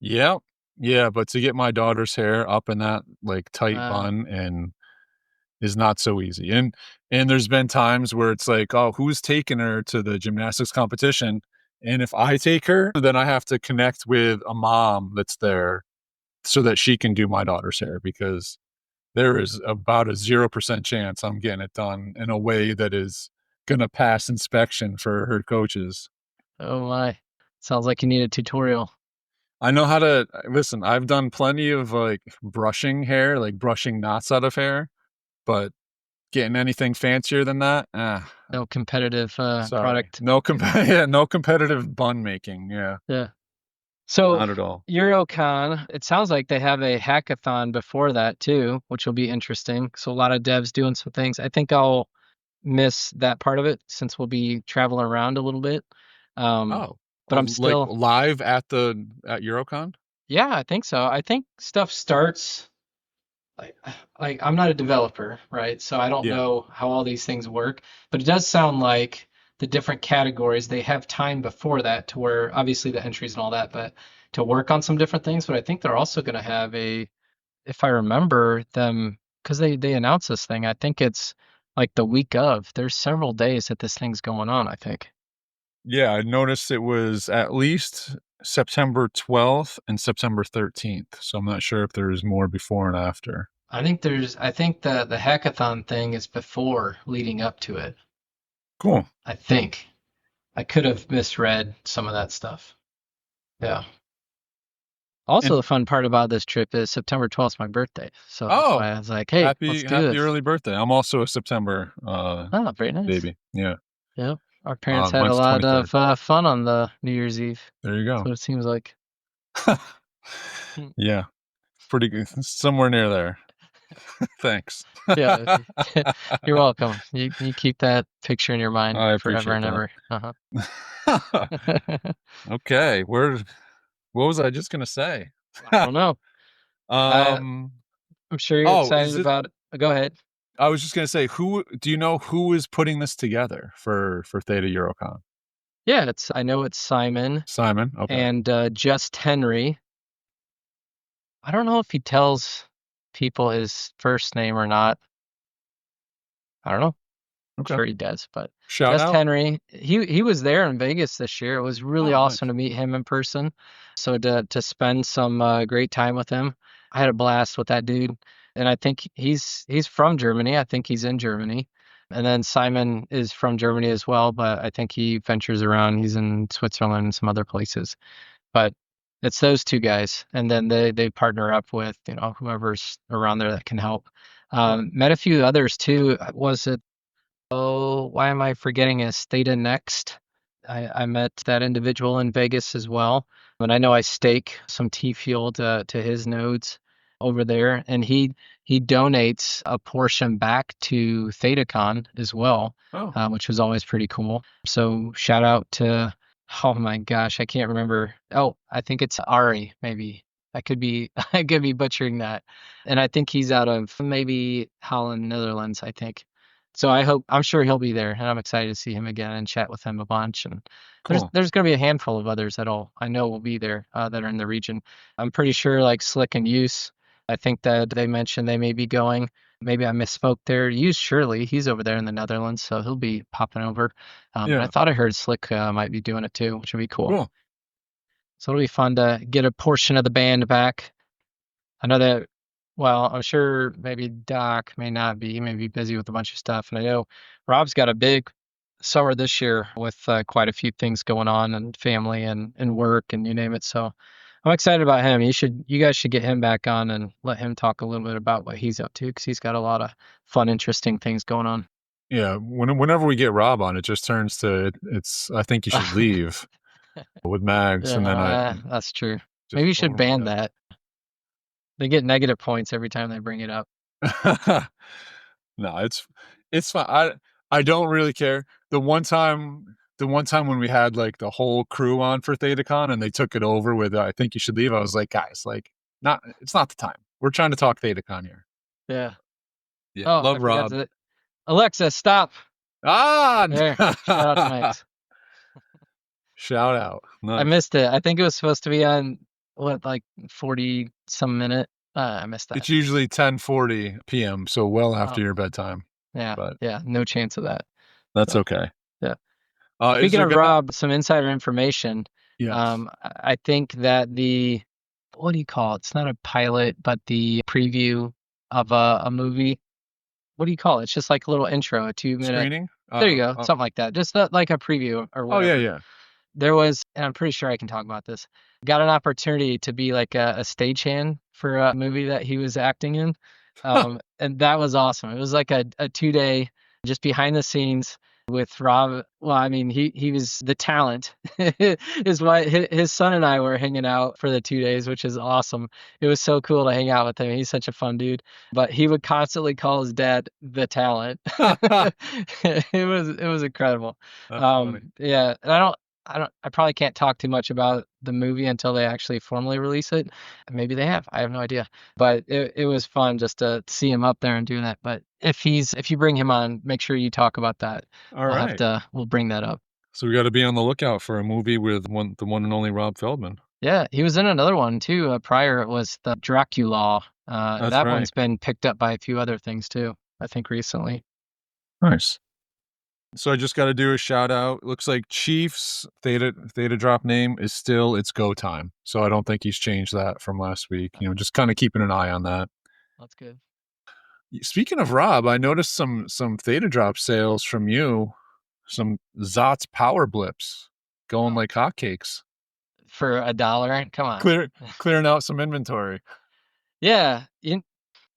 Yeah. Yeah, but to get my daughter's hair up in that like tight Uh, bun and is not so easy. And there's been times where it's like, oh, who's taking her to the gymnastics competition? And if I take her, then I have to connect with a mom that's there so that she can do my daughter's hair, because there is about a 0% chance I'm getting it done in a way that is going to pass inspection for her coaches. oh my. Sounds like you need a tutorial. I know how to listen. I've done plenty of like brushing hair, like brushing knots out of hair, but getting anything fancier than that, No competitive sorry. product. No yeah, no competitive bun making. Yeah, Yeah. So not at all. Eurocon, it sounds like they have a hackathon before that too, which will be interesting. So a lot of devs doing some things. I think I'll miss that part of it since we'll be traveling around a little bit. Oh, But I'm like still, live at Eurocon? yeah, I think so. I think stuff starts like I'm not a developer, right? So I don't Yeah. know how all these things work, but it does sound like the different categories, they have time before that to where obviously the entries and all that, but to work on some different things. But I think they're also going to have if I remember them, because they announced this thing, I think it's like the week of. There's several days that this thing's going on, I think. Yeah, I noticed it was at least September 12th and September 13th. So I'm not sure if there's more before and after. I think the hackathon thing is before leading up to it. Cool. I think. I could have misread some of that stuff. Yeah. Also, And the fun part about this trip is September 12th is my birthday. So that's oh, why I was like, hey, let's do happy this. early birthday. I'm also a September Oh, very nice. baby. Yeah. Yeah. Our parents had a Mine's lot 23rd. of fun on the New Year's Eve. There you That's go. what it seems like. Yeah. Pretty good. Somewhere near there. Thanks. Yeah. You're welcome. You keep that picture in your mind I forever appreciate and ever. that. Okay. What was I just gonna say? I don't know. Um I'm sure you're oh, excited about it. Go ahead. I was just gonna say, do you know who is putting this together for Theta Eurocon? Yeah, I know it's Simon Simon. Okay. and Just Henry. I don't know if he tells people his first name or not. I don't know. I'm Okay. sure he does, but Shout Just out. Henry, he was there in Vegas this year. It was really Oh, awesome nice. to meet him in person. So to spend some great time with him, I had a blast with that dude. And I think he's from Germany. I think he's in Germany. And then Simon is from Germany as well, but I think he ventures around. He's in Switzerland and some other places. But it's those two guys, and then they partner up with whoever's around there that can help. Cool. Met a few others too. Was it? Oh, why am I forgetting his Theta Next? I met that individual in Vegas as well. And I know I stake some T fuel to his nodes over there. And he donates a portion back to ThetaCon as well, Oh, which was always pretty cool. So shout out to, oh my gosh, I can't remember. Oh, I think it's Ari, maybe. I could be I could be butchering that. And I think he's out of maybe Holland, Netherlands, I think. So I'm sure he'll be there, and I'm excited to see him again and chat with him a bunch. And cool. there's going to be a handful of others I know will be there that are in the region. I'm pretty sure like Slick and Use, I think that they mentioned they may be going. Maybe I misspoke there. Use Shirley, he's over there in the Netherlands, so he'll be popping over. And I Yeah. thought I heard Slick might be doing it too, which would be cool. Cool. So it'll be fun to get a portion of the band back. I know that, well, I'm sure maybe Doc may not be. He may be busy with a bunch of stuff. And I know Rob's got a big summer this year with quite a few things going on and family and work and you name it. So I'm excited about him. You guys should get him back on and let him talk a little bit about what he's up to because he's got a lot of fun, interesting things going on. Yeah. Whenever we get Rob on, it just turns to it's. I think you should leave with Mags, and then That's true. just Maybe you should over my ban that. They get negative points every time they bring it up. head. No, it's fine. I don't really care. The one time when we had like the whole crew on for ThetaCon and they took it over with I think you should leave. I was like, guys, like it's not the time. We're trying to talk ThetaCon here. Yeah. Yeah, Oh, I love forgot Rob. to. Alexa, stop. Ah, There. Shout out to Max. shout out. I Nice. missed it. I think it was supposed to be on like 40 some minute. I missed that. It's usually 10:40 p.m., so well after Oh, your bedtime. yeah. But Yeah. No chance of that. that's So, okay. yeah. Is Speaking there of gonna? Rob, some insider information. Yes. I think that what do you call it? It's not a pilot, but the preview of a movie. What do you call it? It's just like a little intro, a 2 minute. Screening. There you go, something like that. Just like a preview or Oh yeah, whatever. yeah. There was, and I'm pretty sure I can talk about this. Got an opportunity to be like a stagehand for a movie that he was acting in, and that was awesome. It was like a 2 day just behind the scenes with Rob. Well, I mean, he was the talent. His son and I were hanging out for the 2 days, which is awesome. It was so cool to hang out with him. He's such a fun dude. But he would constantly call his dad the talent. It was incredible. That's funny. Yeah, and I probably can't talk too much about the movie until they actually formally release it. Maybe they have. I have no idea. But it was fun just to see him up there and doing that. But if you bring him on, make sure you talk about that. All right. We'll bring that up. So we got to be on the lookout for a movie with the one and only Rob Feldman. Yeah, he was in another one too. Prior it was the Dracula. That's that right. one's been picked up by a few other things too, I think recently. Nice. So I just got to do a shout out. Looks like Chief's Theta Drop name is still It's Go Time. So I don't think he's changed that from last week. Just kind of keeping an eye on that. That's good. Speaking of Rob, I noticed some Theta Drop sales from you. Some Zot's Power Blips going like hotcakes. For $1? Come on. Clearing out some inventory. Yeah,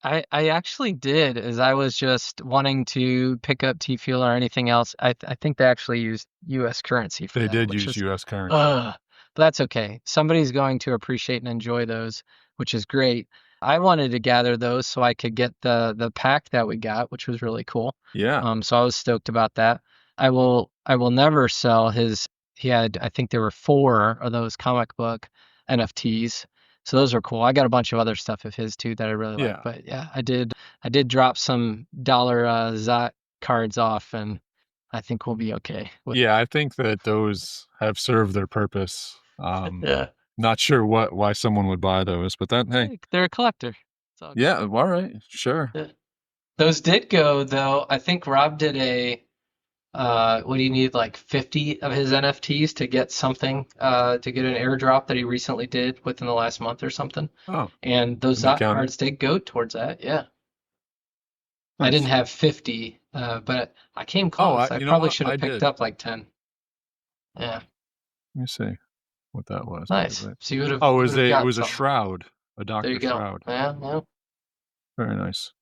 I actually did, as I was just wanting to pick up T-Fuel or anything else. I think they actually used U.S. currency for They that. did which use is, U.S. currency. But that's okay. Somebody's going to appreciate and enjoy those, which is great. I wanted to gather those so I could get the pack that we got, which was really cool. Yeah. So I was stoked about that. I will never sell his. He had, I think there were 4 of those comic book NFTs. So those are cool. I got a bunch of other stuff of his too that I really like. But yeah, I did drop some dollar Zot cards off, and I think we'll be okay. Yeah, I think that those have served their purpose. Yeah. Not sure why someone would buy those, but hey, they're a collector. Yeah, all right, sure. Yeah. Those did go though. I think Rob did a what do you need, like 50 of his NFTs to get something, to get an airdrop that he recently did within the last month or something. Oh. And those Zot cards did go towards that, yeah. Nice. I didn't have 50, but I came close. I probably should have picked up like 10. Yeah. Let me see what that was. Nice. So you would have. Oh, it was a shroud, a Dr. Shroud. Yeah. Very nice.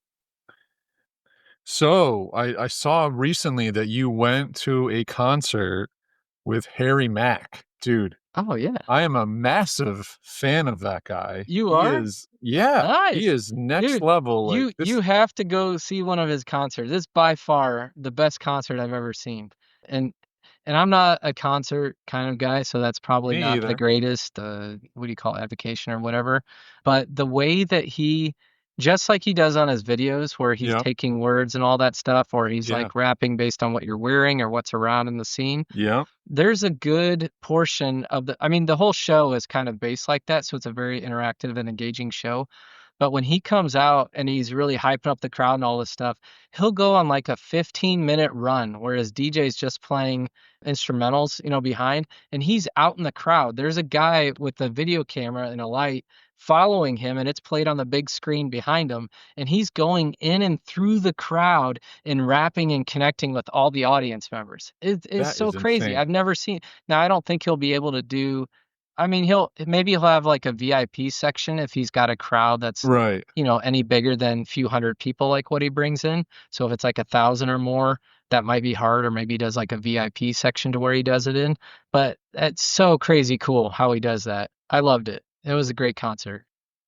So I saw recently that you went to a concert with Harry Mack, dude. Oh yeah. I am a massive fan of that guy. You are? Yeah. Nice. He is next Dude, level. You have to go see one of his concerts. It's by far the best concert I've ever seen. And I'm not a concert kind of guy, so that's probably not the greatest, what do you call it, avocation or whatever. But the way that he, just like he does on his videos where he's taking words and all that stuff, or he's like rapping based on what you're wearing or what's around in the scene. Yeah. There's a good portion of the whole show is kind of based like that, so it's a very interactive and engaging show. But when he comes out and he's really hyping up the crowd and all this stuff, he'll go on like a 15-minute run where his DJ's just playing instrumentals, behind, and he's out in the crowd. There's a guy with a video camera and a light following him, and it's played on the big screen behind him, and he's going in and through the crowd and rapping and connecting with all the audience members. It's so crazy. Insane. I've never seen. Now, I don't think he'll be able to do. I mean, he'll have like a VIP section if he's got a crowd that's right, any bigger than a few hundred people, like what he brings in. So if it's like 1,000 or more, that might be hard, or maybe he does like a VIP section to where he does it in. But it's so crazy cool how he does that. I loved it. It was a great concert.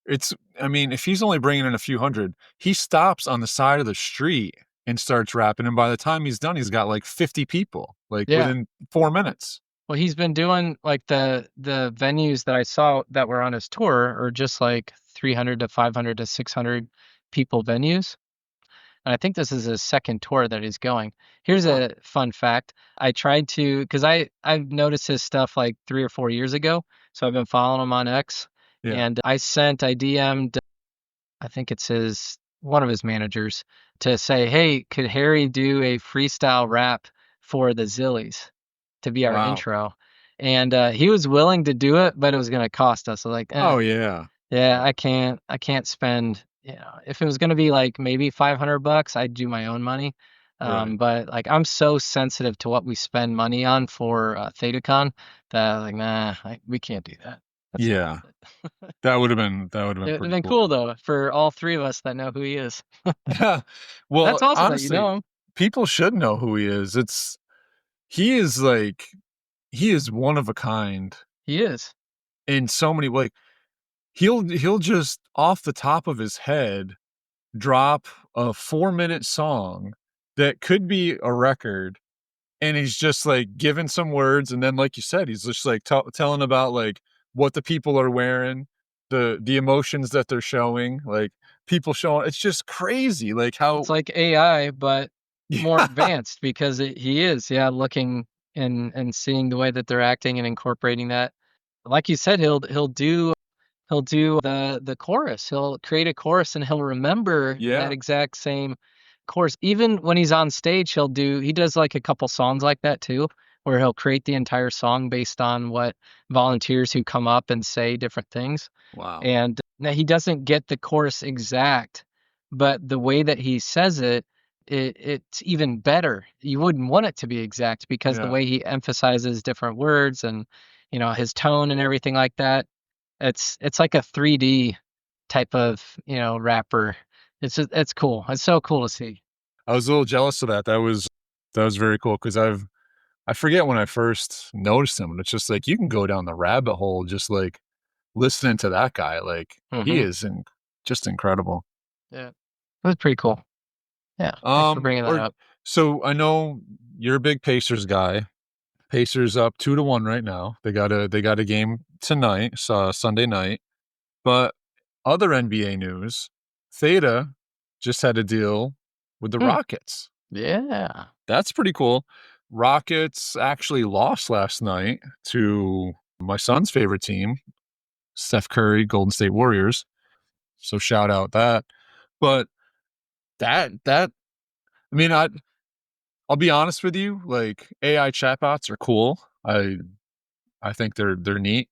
If he's only bringing in a few hundred, he stops on the side of the street and starts rapping, and by the time he's done, he's got like 50 people, within 4 minutes. Well, he's been doing like the venues that I saw that were on his tour are just like 300 to 500 to 600 people venues. And I think this is his second tour that he's going. Here's a fun fact. I tried to, because I've noticed his stuff like 3 or 4 years ago. So I've been following him on X. Yeah. And I DM'd, I think it's one of his managers, to say, hey, could Harry do a freestyle rap for the Zillies to be our Wow. intro? And he was willing to do it, but it was going to cost us. So like, Oh yeah. yeah, I can't spend, if it was going to be like maybe $500, I'd do my own money. Right. But like, I'm so sensitive to what we spend money on for ThetaCon that like, nah, we can't do that. That's not Yeah. worth it. That would have been It would have pretty been cool though for all three of us that know who he is. Yeah. Well, That's awesome that you honestly, know him. people should know who he is. He is like he is one of a kind He is. in so many ways. He'll just off the top of his head drop a 4-minute song that could be a record, and he's just like giving some words, and then like you said, he's just like telling about like what the people are wearing, the emotions that they're showing, like people showing. It's just crazy, like how It's like AI, but more yeah, advanced because he is, yeah, looking and seeing the way that they're acting and incorporating that. Like you said, he'll do the chorus. He'll create a chorus and he'll remember that yeah, exact same chorus. Even when he's on stage, he does like a couple songs like that too, where he'll create the entire song based on what volunteers who come up and say different things. wow, And now he doesn't get the chorus exact, but the way that he says it's even better. You wouldn't want it to be exact because the yeah. way he emphasizes different words and his tone and everything like that. It's like a 3D type of, rapper. It's cool. It's so cool to see. I was a little jealous of that. That was very cool because I forget when I first noticed him, and it's just like you can go down the rabbit hole just like listening to that guy. Like he Hmm. is just incredible. Yeah. That's pretty cool. Yeah. Thanks for bringing that Or up. so I know you're a big Pacers guy. Pacers up 2-1 right now. They got a game tonight, Sunday night. But other NBA news, Theta just had a deal with the Hmm. Rockets. Yeah. That's pretty cool. Rockets actually lost last night to my son's favorite team, Steph Curry, Golden State Warriors. So shout out that. But I mean, I'll be honest with you, like AI chatbots are cool. I think they're neat.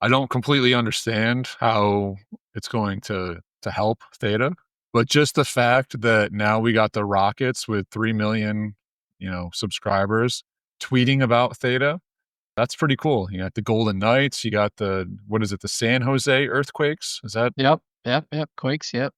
I don't completely understand how it's going to help Theta, but just the fact that now we got the Rockets with 3 million, subscribers tweeting about Theta, that's pretty cool. You got the Golden Knights, you got the San Jose Earthquakes? Is that Yep. Yep. Yep. Quakes. Yep.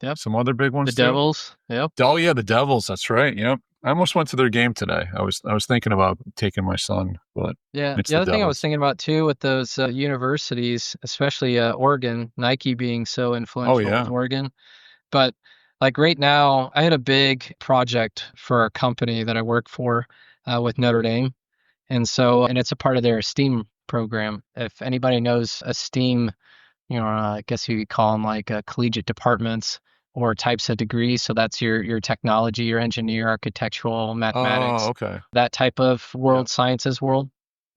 Yep. some other big The ones too? Devils. Yep. Oh yeah, the Devils, that's right. Yep. I almost went to their game today. I was thinking about taking my son, but Yeah. it's The the other thing I was Devils. thinking about too with those universities, especially Oregon, Nike being so Oh influential with yeah. Oregon. But like right now, I had a big project for a company that I work for with Notre Dame. And it's a part of their STEAM program. If anybody knows a STEAM, I guess you could call them like collegiate departments or types of degrees. So that's your technology, your engineer, architectural, Oh, mathematics, okay. that type of Yeah. world sciences world,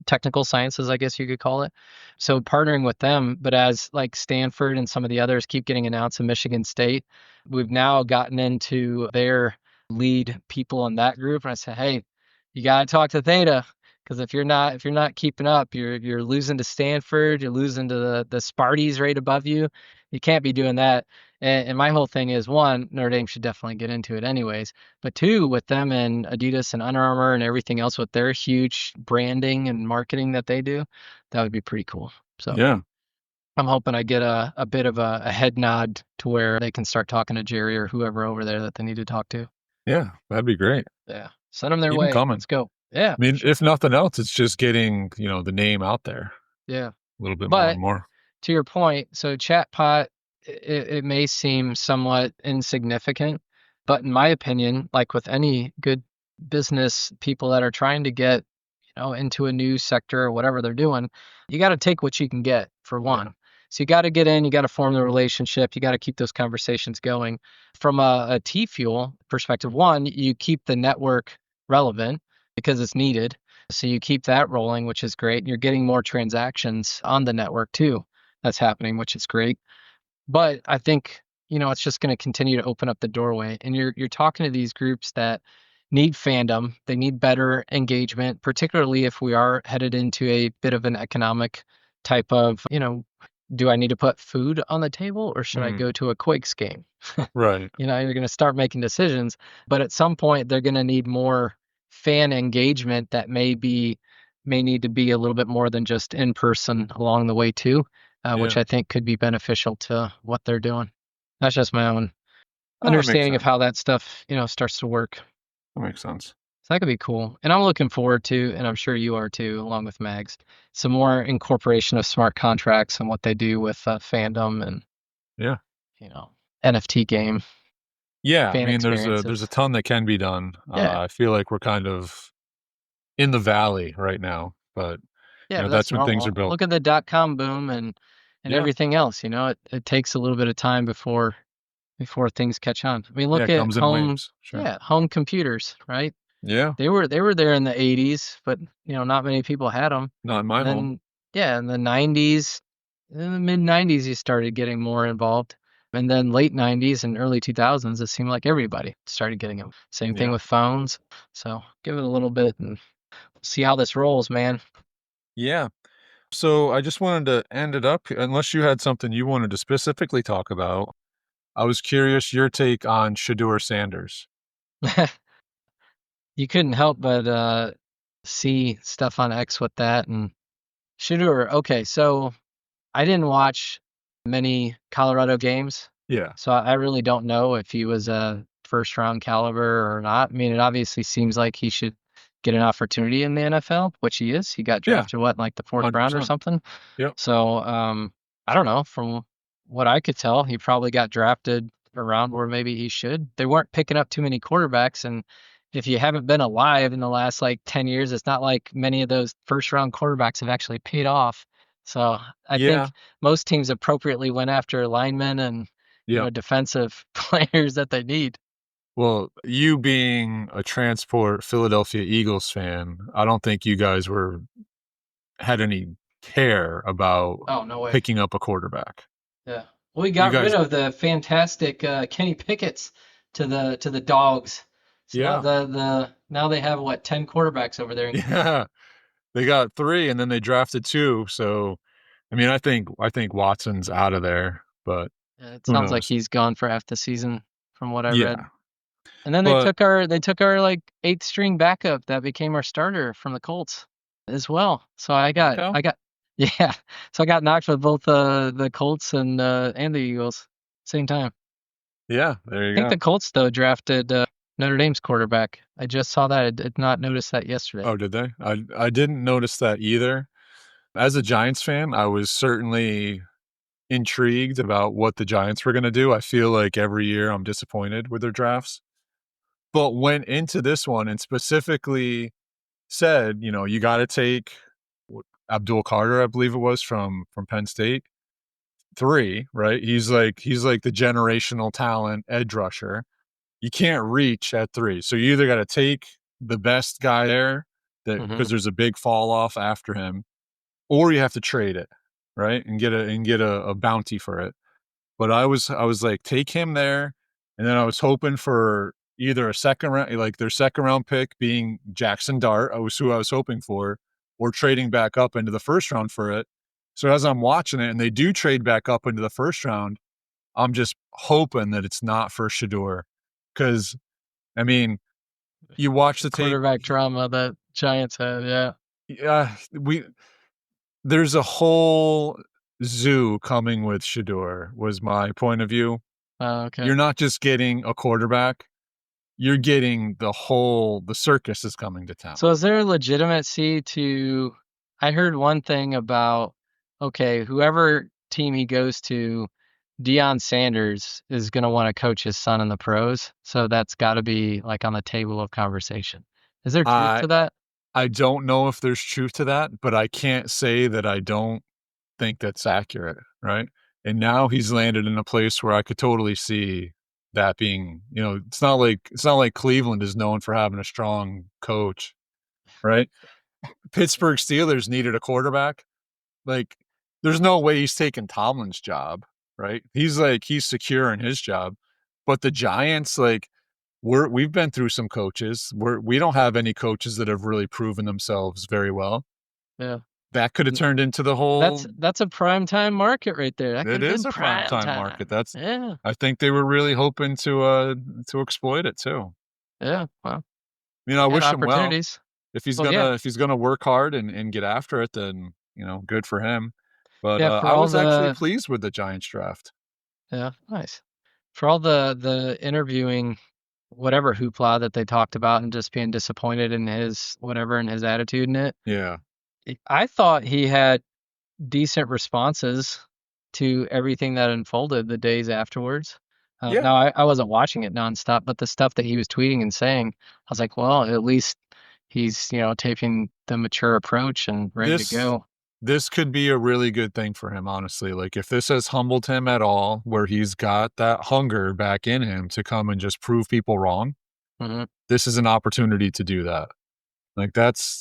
technical sciences, I guess you could call it. So partnering with them, but as like Stanford and some of the others keep getting announced in Michigan State, we've now gotten into their lead people in that group. And I said, hey, you got to talk to Theta because if you're not keeping up, you're losing to Stanford, you're losing to the Sparties right above you. You can't be doing that. And my whole thing is one, Notre Dame should definitely get into it anyways. But two, with them and Adidas and Under Armour and everything else with their huge branding and marketing that they do, that would be pretty cool. So Yeah. I'm hoping I get a bit of a head nod to where they can start talking to Jerry or whoever over there that they need to talk to. Yeah. That'd be great. Yeah. Send them their Keep them way. coming. Let's go. Yeah, I for mean, sure. if nothing else, it's just getting, the name out there Yeah. a little bit more But and more. to your point, so chatbot, it may seem somewhat insignificant, but in my opinion, like with any good business people that are trying to get, into a new sector or whatever they're doing, you got to take what you can get for Yeah. one. So you got to get in, you got to form the relationship, you got to keep those conversations going. From a T Fuel perspective, one, you keep the network relevant because it's needed. So you keep that rolling, which is great. You're getting more transactions on the network too. That's happening, which is great. But I think, it's just going to continue to open up the doorway. And you're talking to these groups that need fandom. They need better engagement, particularly if we are headed into a bit of an economic type of, do I need to put food on the table or should I go to a Quakes game? Right. You're going to start making decisions, but at some point they're going to need more fan engagement that may need to be a little bit more than just in person along the way too, which Yeah. I think could be beneficial to what they're doing. That's just my own Oh, that makes understanding of sense. how that stuff, starts to work. That makes sense. So that could be cool. And I'm looking forward to, and I'm sure you are too, along with Mags, some more incorporation of smart contracts and what they do with fandom and, Yeah. NFT game Yeah. I fan mean, there's a experiences. ton that can be done. Yeah. I feel like we're kind of in the valley right now, but Yeah, but that's that's when things are normal. built. Look at the .com boom and Yeah. everything else. It takes a little bit of time before things catch on. I mean, Yeah. look It at comes in waves. Sure. home computers, right? Yeah. They were there in the 80s, but not many people had them. Not in my And home. then yeah, in the 90s, in the mid 90s, you started getting more involved. And then late 90s and early 2000s, it seemed like everybody started getting them. Same thing Yeah. with phones. So give it a little bit and see how this rolls, man. Yeah. So I just wanted to end it up, unless you had something you wanted to specifically talk about. I was curious your take on Shador Sanders. You couldn't help but see stuff on X with that and Shooter. Okay, so I didn't watch many Colorado games, Yeah. so I really don't know if he was a first round caliber or not. I mean, it obviously seems like he should get an opportunity in the NFL, which he is. He got Yeah. drafted what, like the fourth round or 100%. something. Yep. So I don't know. From what I could tell, he probably got drafted around where maybe he should. They weren't picking up too many quarterbacks, and if you haven't been alive in the last like 10 years, it's not like many of those first round quarterbacks have actually paid off. So I Yeah. think most teams appropriately went after linemen and Yeah. defensive players that they need. Well, you being a transport Philadelphia Eagles fan, I don't think you guys had any care about Oh, no way. picking up a quarterback. Yeah. Well, we You got rid guys, of the fantastic Kenny Pickett's to the Dogs. So yeah. the now they have what 10 quarterbacks over there. Yeah. They got 3 and then they drafted 2. So, I mean, I think Watson's out of there, but It who sounds like knows? he's gone for half the season from what I read. Yeah. And then But they took our like 8th string backup that became our starter from the Colts as well. So okay. yeah. So I got knocked with both the Colts and the Eagles same time. Yeah, there you I think go. the Colts though drafted Notre Dame's quarterback. I just saw that. I did not notice that yesterday. Oh, did they? I didn't notice that either. As a Giants fan, I was certainly intrigued about what the Giants were going to do. I feel like every year I'm disappointed with their drafts, but went into this one and specifically said, you got to take Abdul Carter, I believe it was from Penn State, 3, right? He's like the generational talent edge rusher. You can't reach at 3. So you either got to take the best guy there because there's a big fall off after him, or you have to trade it, right? And get a bounty for it. But I was like, take him there. And then I was hoping for either a second round, like their second round pick being Jackson Dart, was who I was hoping for, or trading back up into the first round for it. So as I'm watching it and they do trade back up into the first round, I'm just hoping that it's not for Shador. Cause I mean, you watch the tape. Quarterback drama that Giants had, yeah. Yeah, there's a whole zoo coming with Shador, was my point of view. Oh, okay. You're not just getting a quarterback, you're getting the circus is coming to town. So is there legitimacy to, I heard one thing about, okay, whoever team he goes to, Deion Sanders is going to want to coach his son in the pros. So that's got to be like on the table of conversation. Is there truth to that? I don't know if there's truth to that, but I can't say that I don't think that's accurate, right? And now he's landed in a place where I could totally see that being, it's not like Cleveland is known for having a strong coach, right? Pittsburgh Steelers needed a quarterback. Like, there's no way he's taking Tomlin's job, right? He's secure in his job. But the Giants, we've been through some coaches. We don't have any coaches that have really proven themselves very well. Yeah. That could have turned into the whole. That's a prime time market right there. That could It have is been a prime time market. That's yeah. I think they were really hoping to exploit it too. Yeah. Well, I wish him well. opportunities. If he's Well, yeah. if he's gonna work hard and get after it, then good for him. But Yeah, for I all was actually the pleased with the Giants draft. yeah, nice. For all the interviewing, whatever hoopla that they talked about and just being disappointed in his whatever and his attitude in it. Yeah. I thought he had decent responses to everything that unfolded the days afterwards. Yeah. Now I wasn't watching it nonstop, but the stuff that he was tweeting and saying, I was like, well, at least he's, taking the mature approach and ready to go. This could be a really good thing for him, honestly. Like, if this has humbled him at all, where he's got that hunger back in him to come and just prove people wrong, this is an opportunity to do that. Like, that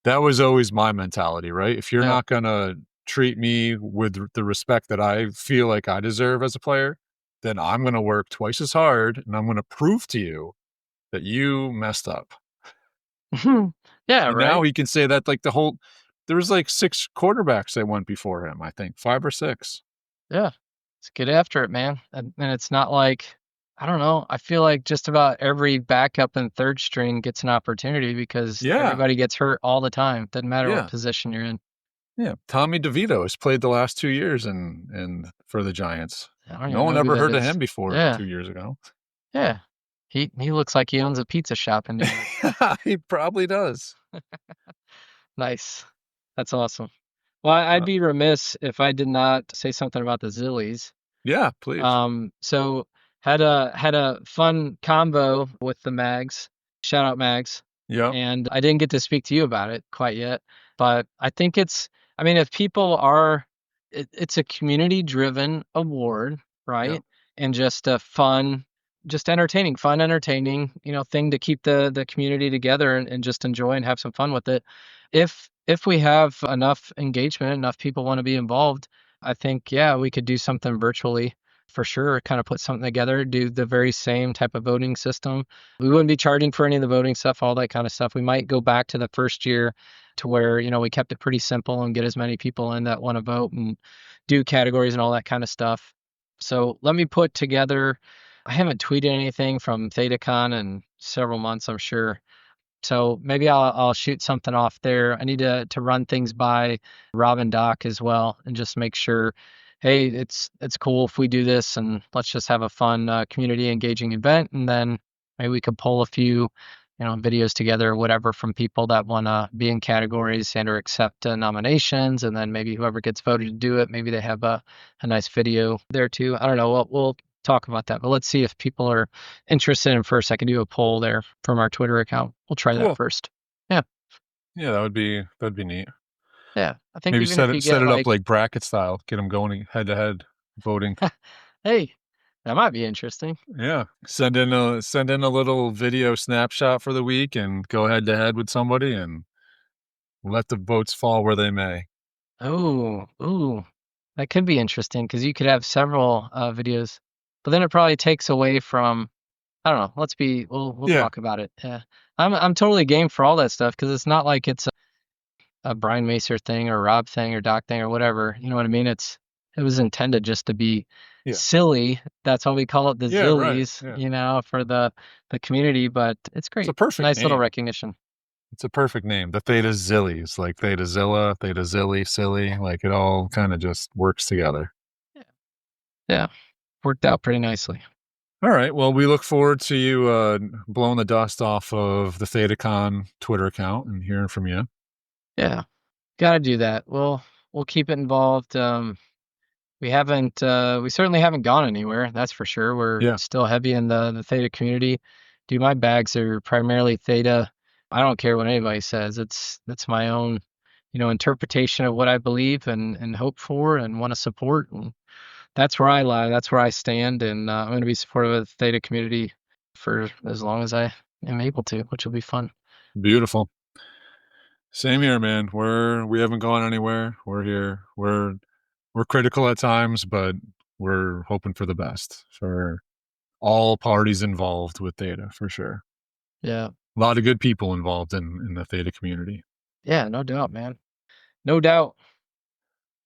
was always my mentality, right? If you're not going to treat me with the respect that I feel like I deserve as a player, then I'm going to work twice as hard and I'm going to prove to you that you messed up. Yeah, and right. Now he can say that there was 6 quarterbacks that went before him, I think, 5 or 6. Yeah, let's get after it, man. And it's not like, I don't know, I feel like just about every backup and third string gets an opportunity because everybody gets hurt all the time. Doesn't matter what position you're in. Yeah, Tommy DeVito has played the last 2 years in for the Giants. No one know who ever that heard of is. him before Yeah. 2 years ago. Yeah. He looks like he owns a pizza shop in New York. He probably does. Nice. That's awesome. Well, I'd be remiss if I did not say something about the Zillies. Yeah, please. So had a fun combo with the Mags. Shout out Mags. Yeah. And I didn't get to speak to you about it quite yet, but I think if people are, it's a community-driven award, right? Yeah. And just a fun entertaining thing to keep the community together and just enjoy and have some fun with it. If we have enough engagement, enough people want to be involved, I think, we could do something virtually for sure, kind of put something together, do the very same type of voting system. We wouldn't be charging for any of the voting stuff, all that kind of stuff. We might go back to the first year to where, we kept it pretty simple and get as many people in that want to vote and do categories and all that kind of stuff. So let me put together, I haven't tweeted anything from ThetaCon in several months, I'm sure. So maybe I'll shoot something off there. I need to run things by Rob and Doc as well and just make sure, hey, it's cool if we do this and let's just have a fun community engaging event. And then maybe we could pull a few, videos together or whatever from people that want to be in categories and or accept nominations. And then maybe whoever gets voted to do it, maybe they have a nice video there too. I don't know. We'll talk about that, but let's see if people are interested in first. I can do a poll there from our Twitter account. We'll try that first. Yeah, that'd be neat. Yeah, I think maybe even set if you set get it up like bracket style, get them going head to head voting. Hey, that might be interesting. Yeah, send in a little video snapshot for the week and go head to head with somebody and let the votes fall where they may. Ooh, that could be interesting because you could have several videos. But then it probably takes away from, I don't know. We'll talk about it. Yeah, I'm totally game for all that stuff because it's not like it's a Brian Macer thing or Rob thing or Doc thing or whatever. You know what I mean? It was intended just to be silly. That's why we call it the Zillies. Right. For the community. But it's great. It's a perfect nice name. Little recognition. It's a perfect name. The Theta Zillies, like Theta Zilla, Theta Zilly, silly. Like it all kind of just works together. Yeah. Worked out pretty nicely. All right. Well, we look forward to you blowing the dust off of the ThetaCon Twitter account and hearing from you. Yeah. Got to do that. We'll keep it involved. We certainly haven't gone anywhere. That's for sure. We're still heavy in the Theta community. My bags are primarily Theta. I don't care what anybody says. It's my own, interpretation of what I believe and hope for and want to support. And that's where I lie. That's where I stand. And I'm going to be supportive of the Theta community for as long as I am able to, which will be fun. Beautiful. Same here, man. We haven't gone anywhere. We're here. We're critical at times, but we're hoping for the best for all parties involved with Theta, for sure. Yeah. A lot of good people involved in the Theta community. Yeah, no doubt, man. No doubt.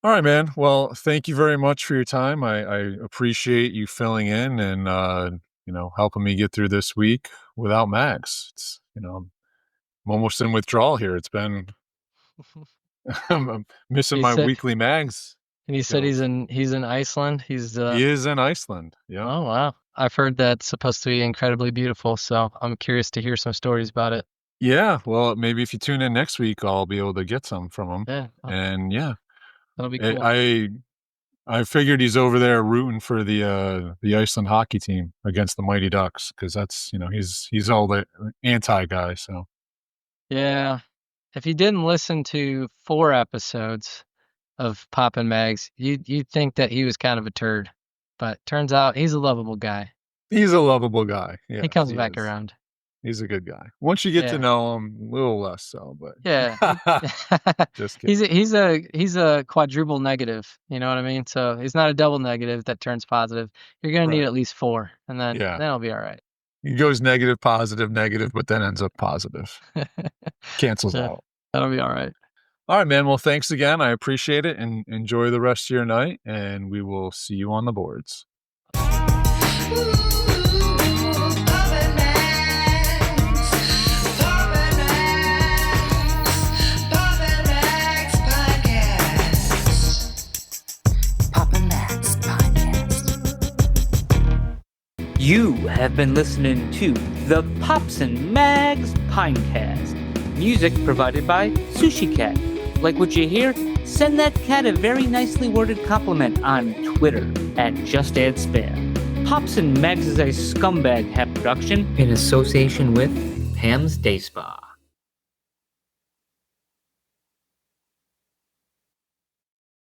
All right, man. Well, thank you very much for your time. I appreciate you filling in and helping me get through this week without Max. It's I'm almost in withdrawal here. It's been I'm missing He my said- weekly Mags. And he said shows. he's in Iceland. He is in Iceland. Yeah. Oh wow. I've heard that's supposed to be incredibly beautiful, so I'm curious to hear some stories about it. Yeah. Well, maybe if you tune in next week, I'll be able to get some from him. Yeah. And yeah, That'll be cool. I figured he's over there rooting for the Iceland hockey team against the Mighty Ducks because that's he's all the anti guy. So Yeah. If you didn't listen to 4 episodes of Pop and Mags, you'd think that he was kind of a turd. But turns out he's a lovable guy. he's a lovable guy. Yeah, he comes back around. He's a good guy. Once you get to Yeah. know him, a little less so, but Yeah. just kidding. he's a quadruple negative, you know what I mean? So he's not a double negative that turns positive. You're gonna need Right. at least 4, and then Yeah. it'll be all right. He goes negative, positive, but then ends up positive. Cancels Yeah. out. That'll be all right. All right, man. Well, thanks again. I appreciate it and enjoy the rest of your night. And we will see you on the boards. Pop and Max Podcast. You have been listening to the Pops and Mags Pinecast. Music provided by Sushi Cat. Like what you hear? Send that cat a very nicely worded compliment on Twitter at JustAddSpam. Pops and Mags is a Scumbag Hat production in association with Pam's Day Spa.